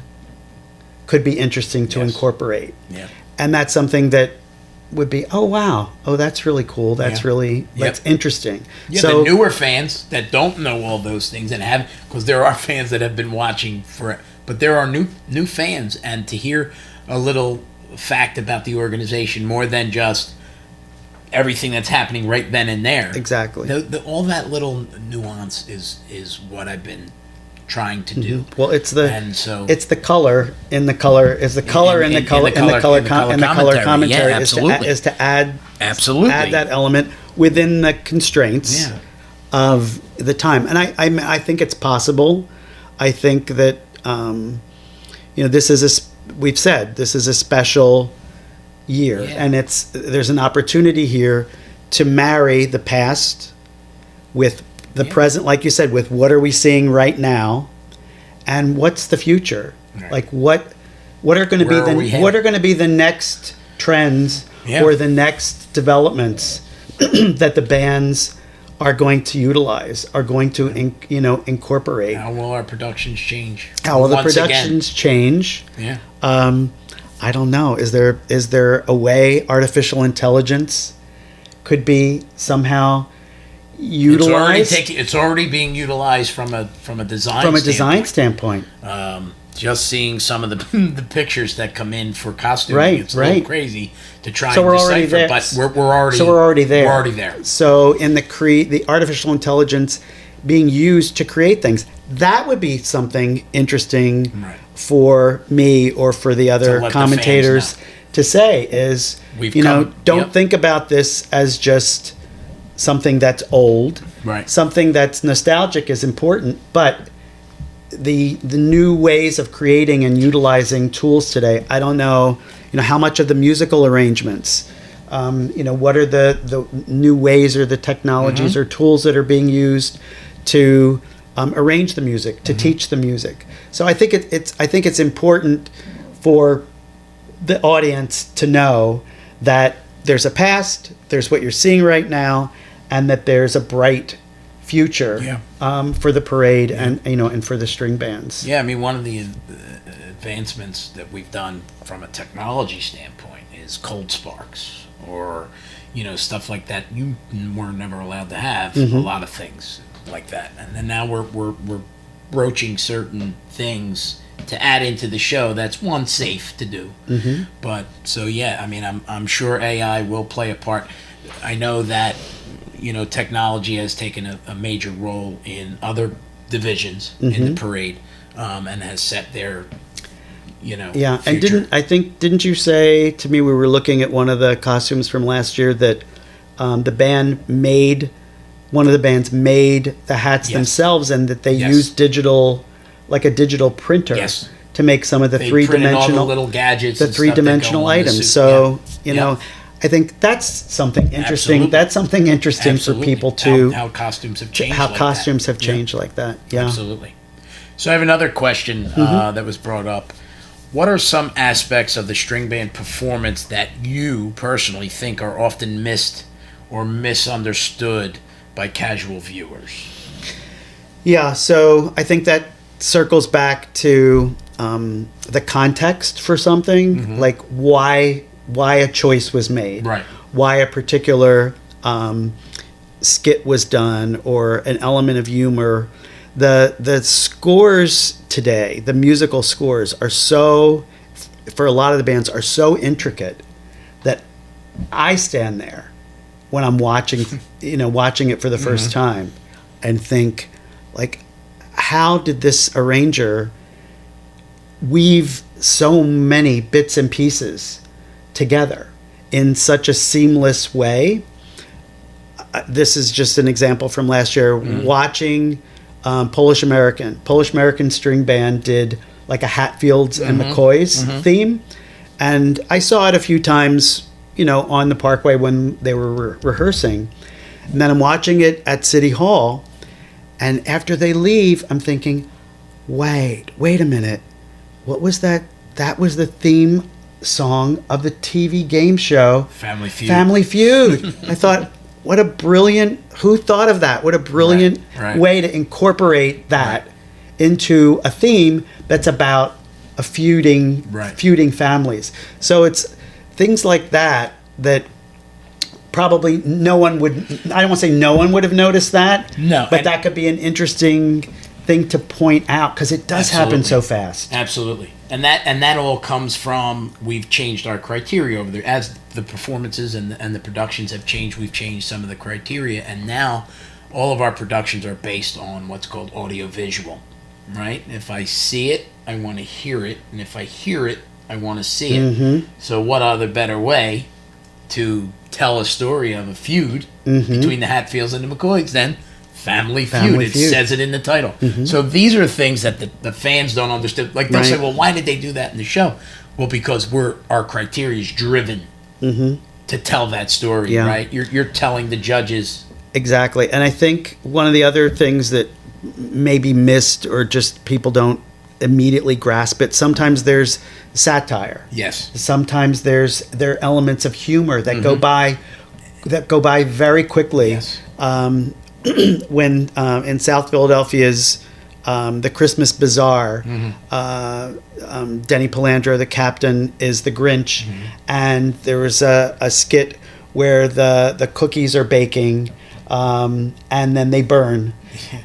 could be interesting to incorporate. Yeah. And that's something that would be, oh wow, oh that's really cool, that's really that's interesting. Yeah, so the newer fans that don't know all those things and have, because there are fans that have been watching but there are new fans, and to hear a little fact about the organization more than just everything that's happening right then and there. Exactly. All that little nuance is what I've been trying to do. Well, it's the color in the color is the color in the color in the color commentary is to add that element within the constraints of the time. And I think it's possible. I think that this is we've said this is a special year, and there's an opportunity here to marry the past with the present, like you said, with what are we seeing right now, and what's the future? Right. Like what are going to be the next trends or the next developments that the bands are going to utilize, are going to incorporate. How will our productions change? How will the productions change? Yeah. I don't know. Is there a way artificial intelligence could be somehow utilized? It's already being utilized from a design standpoint. Just seeing some of the pictures that come in for costuming, it's a little crazy to try and decipher. But we're already there. So in the artificial intelligence being used to create things. That would be something interesting Right. for me or for the other let the commentators fans know. to say is, We've you know, come- don't yep. think about this as just something that's old. Right. Something that's nostalgic is important, but the new ways of creating and utilizing tools today, I don't know, you know, how much of the musical arrangements, you know, what are the new ways or the technologies or tools that are being used to arrange the music, to teach the music. So I think it's important for the audience to know that there's a past, there's what you're seeing right now, and that there's a bright future for the parade and, you know, and for the string bands. Yeah, I mean, one of the advancements that we've done from a technology standpoint is cold sparks, or, you know, stuff like that. You were never allowed to have a lot of things like that, and then now we're broaching certain things to add into the show. That's one, safe to do, but so yeah, I mean, I'm sure AI will play a part. I know that, you know, technology has taken a major role in other divisions in the parade, and has set their, you know, Yeah, future. and didn't you say to me, we were looking at one of the costumes from last year, that one of the bands made the hats Yes. themselves, and that they Yes. used like a digital printer Yes. to make some of the They printed all the three-dimensional little gadgets, the and stuff that go three-dimensional on the items. suit. So, Yeah. you know, I think that's something interesting. Absolutely. That's something interesting Absolutely. for people to how costumes have changed. how like costumes that. have changed like that. Yeah. Absolutely. So I have another question that was brought up. What are some aspects of the string band performance that you personally think are often missed or misunderstood by casual viewers? Yeah, so I think that circles back to the context for something, like why a choice was made, Right. why a particular skit was done, or an element of humor. The scores today, the musical scores, are so, for a lot of the bands, are so intricate that I stand there when I'm watching, watching it for the first time, and think, like, how did this arranger weave so many bits and pieces together in such a seamless way? This is just an example from last year. Watching Polish American String Band did like a Hatfields and McCoy's theme, and I saw it a few times, on the Parkway when they were rehearsing, and then I'm watching it at City Hall, and after they leave, I'm thinking, wait a minute, what was that? That was the theme song of the TV game show Family Feud. Family Feud. I thought, what a brilliant, who thought of that? What a brilliant Right. way to incorporate that into a theme that's about a feuding families. So it's things like that probably no one would, I don't want to say no one would have noticed that. No, But and- that could be an interesting thing to point out, because it does happen so fast. Absolutely. And that all comes from, we've changed our criteria over there. As the performances and the productions have changed, we've changed some of the criteria, and now all of our productions are based on what's called audio-visual, right? If I see it, I want to hear it, and if I hear it, I want to see it. So what other better way to tell a story of a feud between the Hatfields and the McCoys than Family Feud? Family It Feud. says it in the title. So these are things that the fans don't understand. Like, they'll say, Right. well, why did they do that in the show? Well, because our criteria is driven to tell that story, Yeah. right? You're telling the judges. Exactly. And I think one of the other things that may be missed, or just people don't immediately grasp it, sometimes there's satire. Yes. Sometimes there are elements of humor that go by very quickly. Yes. When in South Philadelphia's the Christmas Bazaar, Denny Palandro, the captain, is the Grinch, and there was a skit where the cookies are baking, and then they burn.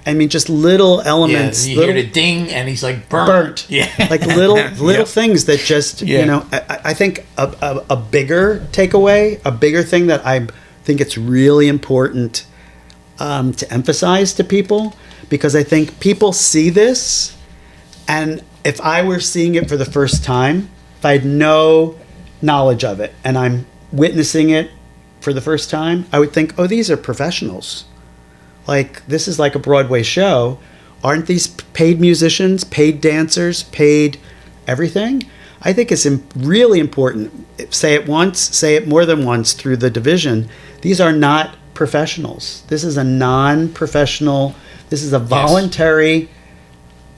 I mean, just little elements. You little, hear the ding, and he's like, burnt. Yeah. like little things that just I think a bigger takeaway, a bigger thing that I think it's really important to emphasize to people, because I think people see this, and if I were seeing it for the first time, if I had no knowledge of it and I'm witnessing it for the first time, I would think, oh, these are professionals. Like, this is like a Broadway show. Aren't these paid musicians, paid dancers, paid everything? I think it's really important. Say it once, say it more than once through the division. These are not professionals. This is a non-professional, this is a voluntary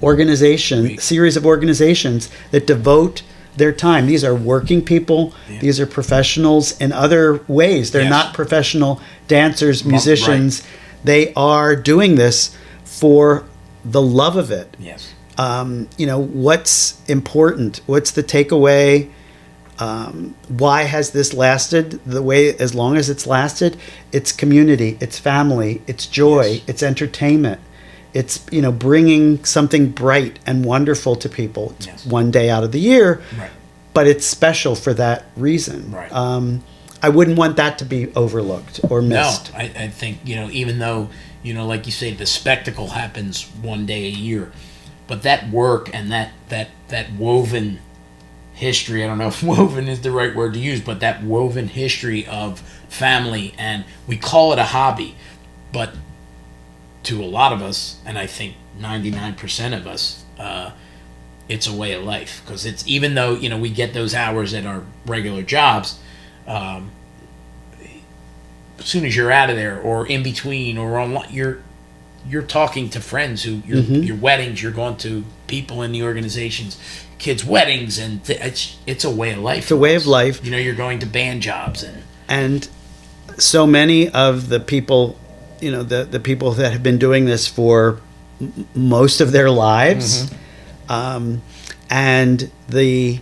organization, series of organizations that devote their time. These are working people. Yeah. These are professionals in other ways. They're not professional dancers, musicians. Right. They are doing this for the love of it. Yes. What's important? What's the takeaway? Why has this lasted the way, as long as it's lasted? It's community, it's family, it's joy, it's entertainment. It's, bringing something bright and wonderful to people. It's one day out of the year, but it's special for that reason. Right. I wouldn't want that to be overlooked or missed. No, I think, even though, like you say, the spectacle happens one day a year, but that work and that woven history, I don't know if woven is the right word to use, but that woven history of family, and we call it a hobby, but to a lot of us, and I think 99% of us, it's a way of life. Because it's, even though we get those hours at our regular jobs, as soon as you're out of there, or in between, or on, you're talking to friends who your weddings, you're going to people in the organizations, kids' weddings, and it's a way of life. It's a way of life. You're going to band jobs, and so many of the people, the people that have been doing this for most of their lives, and the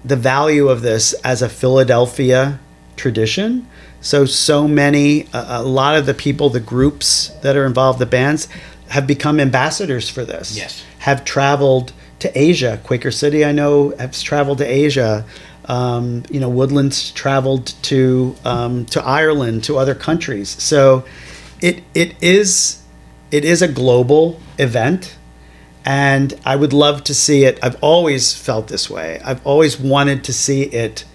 value of this as a Philadelphia tradition. So many, a lot of the people, the groups that are involved, the bands, have become ambassadors for this. Yes. Have traveled to Asia. Quaker City, I know, has traveled to Asia. Woodlands traveled to Ireland, to other countries. So it is a global event, and I would love to see it. I've always felt this way. I've always wanted to see it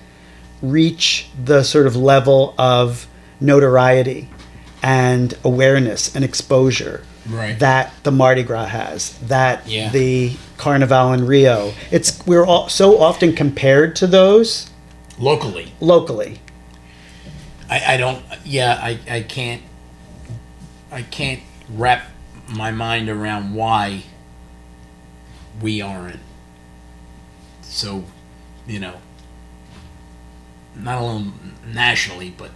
reach the sort of level of notoriety and awareness and exposure that the Mardi Gras has, that the Carnival in Rio. We're all so often compared to those locally. I can't wrap my mind around why we aren't. So, not only nationally, but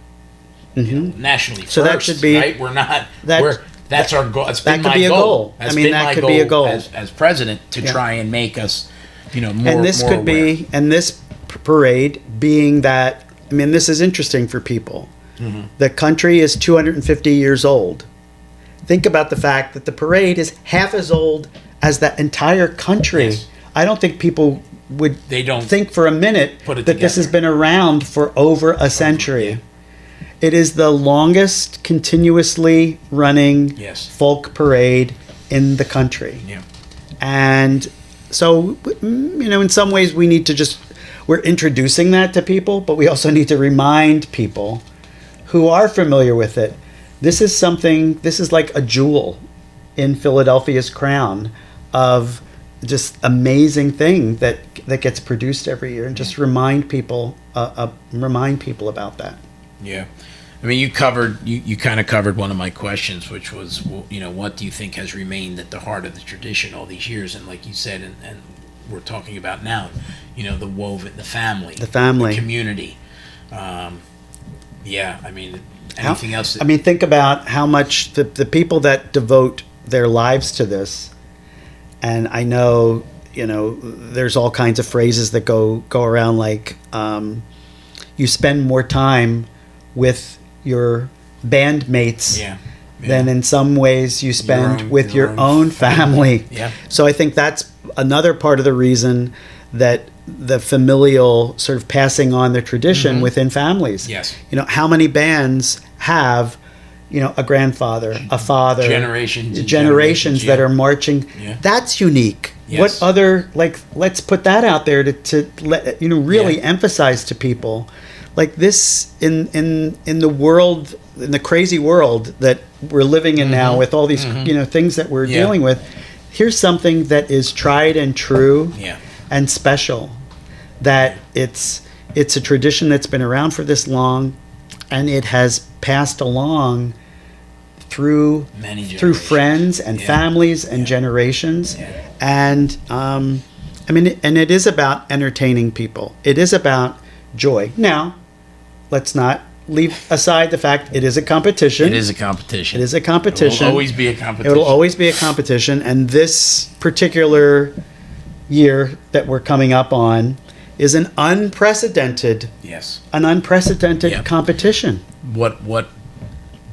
nationally. So first, that should be right. We're not. That's our goal. That could be a goal. I mean, that could be a goal as president to try and make us, more. And this could be, and this parade being that. I mean, this is interesting for people. The country is 250 years old. Think about the fact that the parade is half as old as the entire country. Yes. I don't think people would think for a minute that this has been around for over a century. It is the longest continuously running folk parade in the country. Yeah. And so, in some ways we need to we're introducing that to people, but we also need to remind people who are familiar with it. This is like a jewel in Philadelphia's crown of just amazing thing that gets produced every year, and just remind people about that. Yeah. I mean, you kind of covered one of my questions, which was, what do you think has remained at the heart of the tradition all these years? And like you said, and we're talking about now, the woven, the family, the community. I mean, anything else? I mean, think about how much the people that devote their lives to this. And I know, there's all kinds of phrases that go around, like you spend more time with your bandmates than in some ways you spend with your own family. Yeah. So I think that's another part of the reason that the familial sort of passing on the tradition within families. Yes. How many bands have a grandfather, a father, generations and generations that yeah. are marching. Yeah. That's unique. Yes. What other, let's put that out there to let, really Yeah. emphasize to people, like this in the world, in the crazy world that we're living in now with all these, things that we're Yeah. dealing with. Here's something that is tried and true Yeah. and special, that it's a tradition that's been around for this long, and it has passed along through Many through generations. friends and Yeah. families and generations. Yeah. And and it is about entertaining people. It is about joy. Now, let's not leave aside the fact it is a competition. It is a competition. It is a competition. It will always be a competition. It will always be a competition, and this particular year that we're coming up on is an unprecedented Yes. Yep. competition. What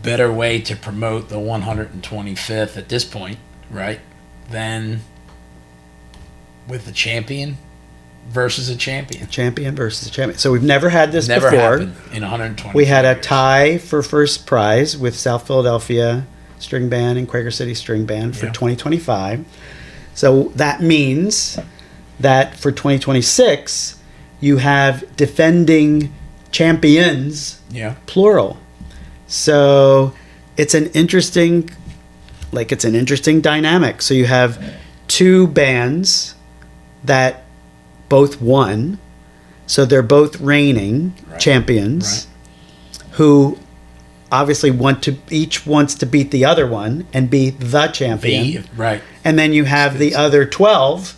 better way to promote the 125th at this point, right, than with the champion versus a champion? Champion versus a champion. So we've never had this Never before. happened in 120. We had a years. tie for first prize with South Philadelphia String Band and Quaker City String Band for Yeah. 2025. So that means that for 2026, you have defending champions, Yeah. plural. So it's an interesting dynamic. So you have two bands that both won. So they're both reigning Right. champions who obviously each wants to beat the other one and be the champion. Right. And then you have the other 12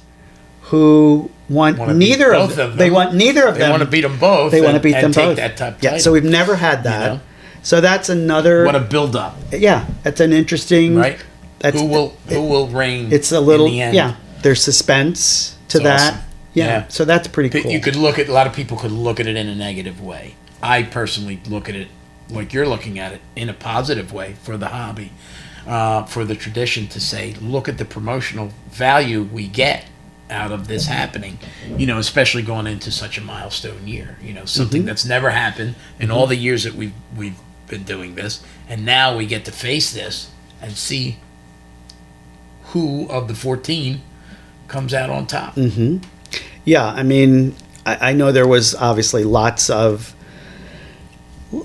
who want Wanna beat neither of both them. of They them. want neither of They them. want to beat them both. They want to beat them and take both. that top Yeah. title. So we've never had that. know? So that's another. What a build up, Yeah, that's an interesting. right? That's, Who will reign? It's a little. in the end? Yeah, there's suspense to It's that. awesome. Yeah. Yeah. So that's pretty But cool. you could look at a lot of people could look at it in a negative way. I personally look at it like you're looking at it in a positive way for the hobby, for the tradition, to say, look at the promotional value we get out of this happening, especially going into such a milestone year, something that's never happened in all the years that we've been doing this, and now we get to face this and see who of the 14 comes out on top. Yeah, I mean, I know there was obviously lots of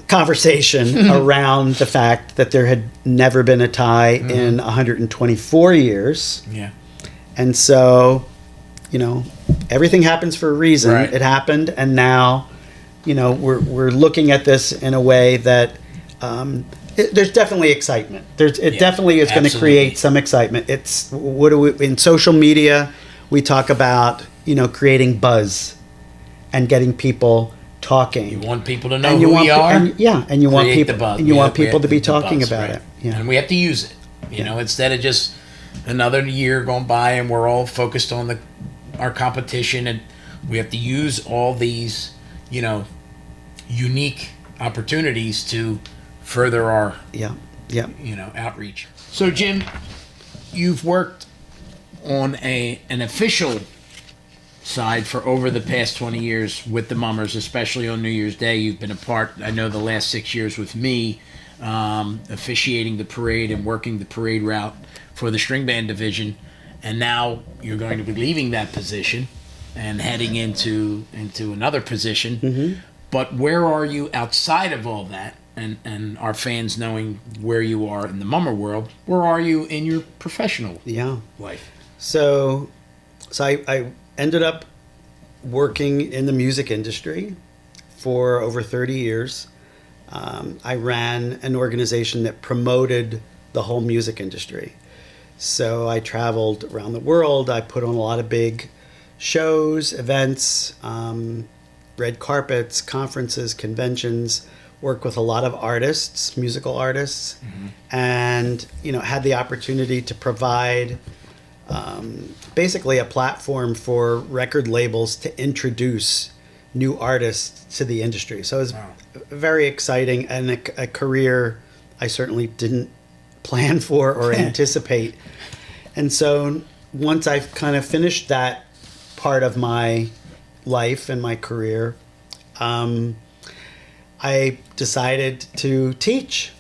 conversation around the fact that there had never been a tie in 124 years. Yeah. And so, everything happens for a reason. Right. It happened, and now, we're looking at this in a way that there's definitely excitement. It definitely is going to absolutely. create some excitement. It's in social media, we talk about creating buzz and getting people talking. You want people to know And you who want we pe- are. and- yeah, and you want create people- the buzz. and you want We people to have be the talking buzz, about right. it. Yeah. And we have to use it. Instead of just another year going by and we're all focused on our competition, and we have to use all these, unique opportunities to further our, Yeah. outreach. So Jim, you've worked on an official side for over the past 20 years with the Mummers, especially on New Year's Day. You've been a part, I know, the last 6 years with me, officiating the parade and working the parade route for the string band division, and now you're going to be leaving that position and heading into another position. But where are you outside of all that? And our fans knowing where you are in the Mummer world, where are you in your professional Yeah. life? So I ended up working in the music industry for over 30 years. I ran an organization that promoted the whole music industry. So I traveled around the world. I put on a lot of big shows, events, red carpets, conferences, conventions, worked with a lot of artists, musical artists, and had the opportunity to provide basically a platform for record labels to introduce new artists to the industry. So it was very exciting, and a career I certainly didn't plan for or anticipate. And so once I've kind of finished that part of my life and my career, I decided to teach.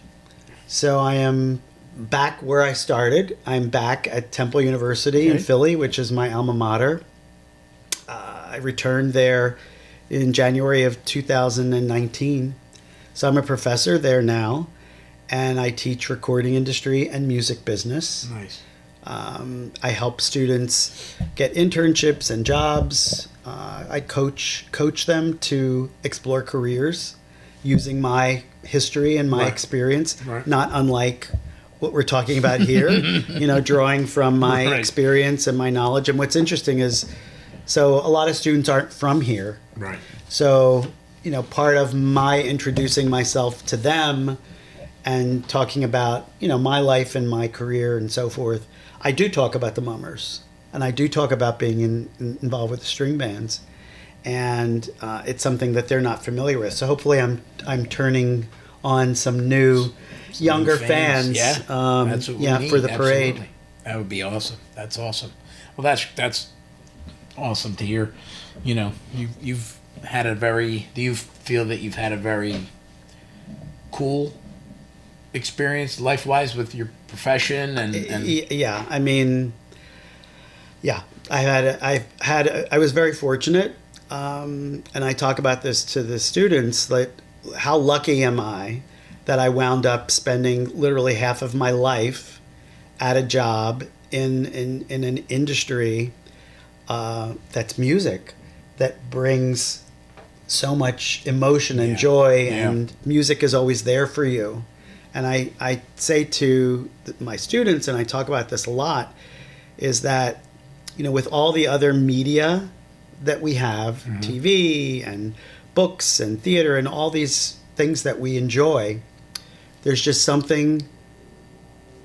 So I am back where I started. I'm back at Temple University in Philly, which is my alma mater. I returned there in January of 2019. So I'm a professor there now, and I teach recording industry and music business. Nice. I help students get internships and jobs. I coach them to explore careers using my history and my experience, not unlike what we're talking about here, drawing from my experience and my knowledge. And what's interesting is, so a lot of students aren't from here. Right. So, part of my introducing myself to them and talking about, my life and my career and so forth, I do talk about the Mummers, and I do talk about being involved with the string bands, and it's something that they're not familiar with. So hopefully I'm turning on some new, younger fans. Yeah, that's what we need. For the parade. Absolutely. That would be awesome. That's awesome. Well, that's awesome to hear. You've had a very. Do you feel that you've had a very cool experience life-wise with your profession and yeah, I mean, yeah, I was very fortunate, and I talk about this to the students, like how lucky am I that I wound up spending literally half of my life at a job in an industry that's music, that brings so much emotion and joy, and music is always there for you. And I say to my students, and I talk about this a lot, is that, with all the other media that we have, TV and books and theater and all these things that we enjoy, there's just something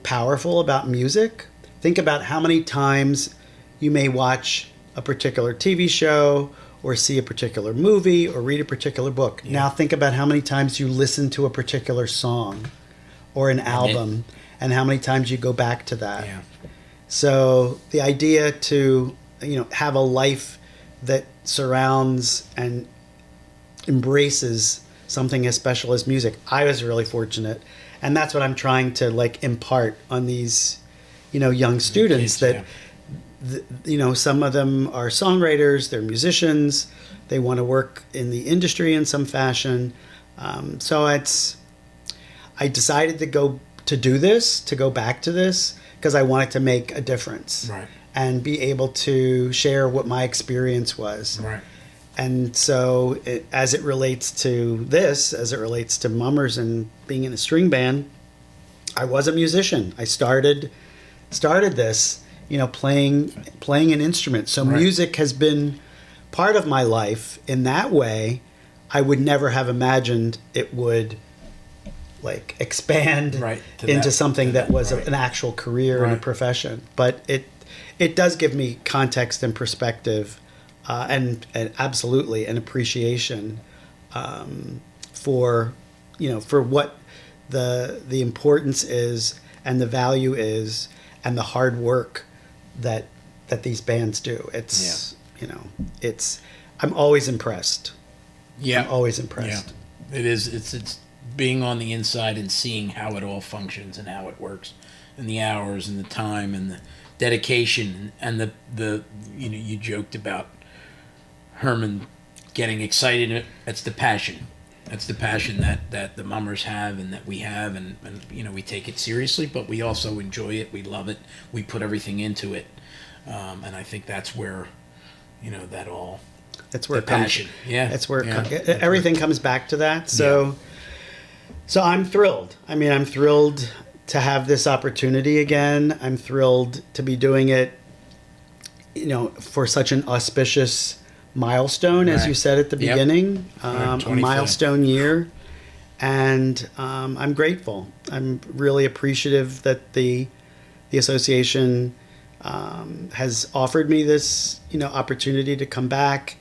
powerful about music. Think about how many times you may watch a particular TV show or see a particular movie or read a particular book. Now think about how many times you listen to a particular song or an album, and how many times you go back to that. Yeah. So the idea to have a life that surrounds and embraces something as special as music, I was really fortunate, and that's what I'm trying to impart on these young students. Kids, that some of them are songwriters, they're musicians, they want to work in the industry in some fashion. So I decided to go back to this because I wanted to make a difference, and be able to share what my experience was. Right. And so as it relates to this, as it relates to Mummers and being in a string band, I was a musician. I started this, playing an instrument. So music has been part of my life in that way. I would never have imagined it would expand into something that was an actual career and a profession. But it does give me context and perspective, and absolutely an appreciation for what the importance is and the value is and the hard work that these bands do. It's I'm always impressed. Yeah, I'm always impressed. Yeah. It is. It's being on the inside and seeing how it all functions and how it works, and the hours and the time and the dedication and the you joked about Herman getting excited. That's the passion. That's the passion that the Mummers have and that we have, and we take it seriously, but we also enjoy it. We love it. We put everything into it, and I think that's where that all. That's where the passion. That's where everything comes back to that. So. So I'm thrilled. I mean, I'm thrilled to have this opportunity again. I'm thrilled to be doing it, for such an auspicious milestone, as you said at the beginning, a milestone year. And I'm grateful. I'm really appreciative that the association has offered me this, opportunity to come back.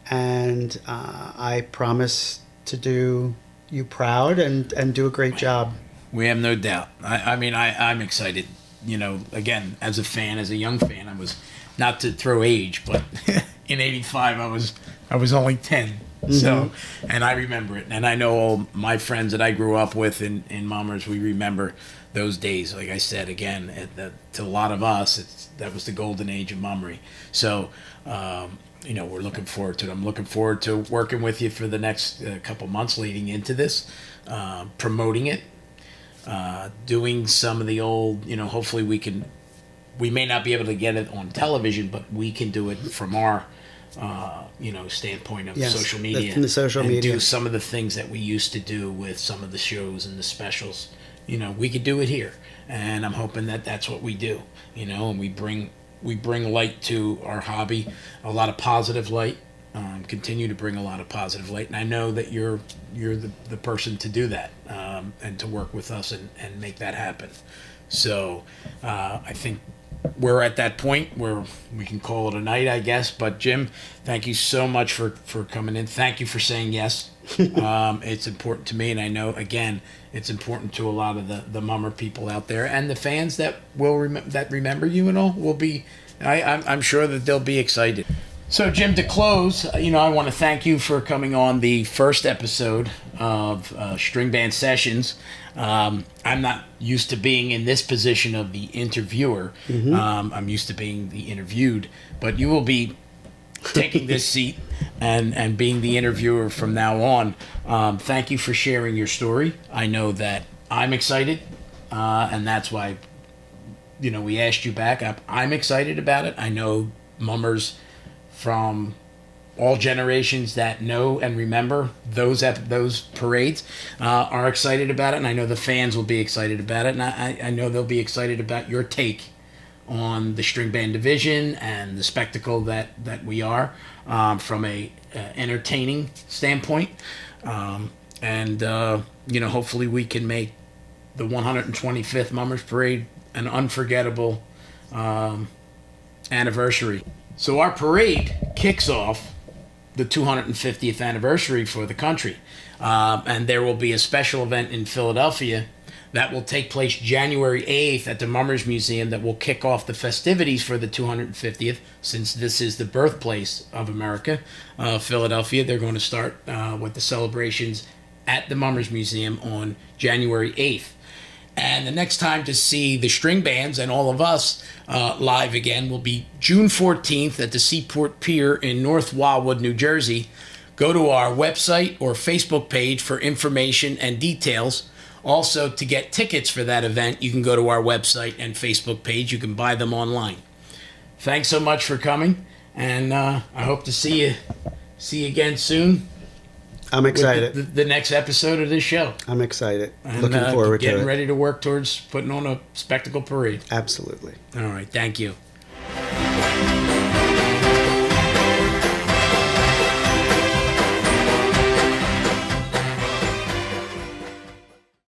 And I promise to do you proud and do a great job. We have no doubt. I'm excited. Again, as a young fan, I was, not to throw age, but in '85 I was only 10, So, and I remember it. And I know all my friends that I grew up with in Mummers, we remember those days. Like I said, again, to a lot of us, that was the golden age of mummery. So, we're looking forward to it. I'm looking forward to working with you for the next couple months leading into this, promoting it, doing some of the old, hopefully we may not be able to get it on television, but we can do it from our, standpoint of social media. From the social and media. do some of the things that we used to do with some of the shows and the specials. We could do it here. And I'm hoping that that's what we do, and we bring light to our hobby, a lot of positive light, continue to bring a lot of positive light. And I know that you're the person to do that, and to work with us and make that happen. So I think we're at that point where we can call it a night, I guess. But Jim, thank you so much for coming in. Thank you for saying yes. It's important to me, and I know, again, it's important to a lot of the mummer people out there and the fans that will remember you and all will be. I'm sure that they'll be excited. So, Jim, to close, I want to thank you for coming on the first episode of String Band Sessions. I'm not used to being in this position of the interviewer. I'm used to being the interviewed, but you will be taking this seat and being the interviewer from now on. Thank you for sharing your story. I know that I'm excited, and that's why, we asked you back. I'm excited about it. I know mummers from all generations that know and remember those parades are excited about it, and I know the fans will be excited about it, and I know they'll be excited about your take on the string band division and the spectacle that we are, from a entertaining standpoint, and hopefully we can make the 125th Mummers Parade an unforgettable anniversary. So our parade kicks off the 250th anniversary for the country, and there will be a special event in Philadelphia that will take place January 8th at the Mummers Museum that will kick off the festivities for the 250th, since this is the birthplace of America, Philadelphia. They're going to start with the celebrations at the Mummers Museum on January 8th. And the next time to see the string bands and all of us live again will be June 14th at the Seaport Pier in North Wildwood, New Jersey. Go to our website or Facebook page for information and details. Also, to get tickets for that event, you can go to our website and Facebook page. You can buy them online. Thanks so much for coming, and I hope to see you again soon. I'm excited. The next episode of this show. I'm excited. And, looking forward to it. Getting ready to work towards putting on a spectacle parade. Absolutely. All right. Thank you.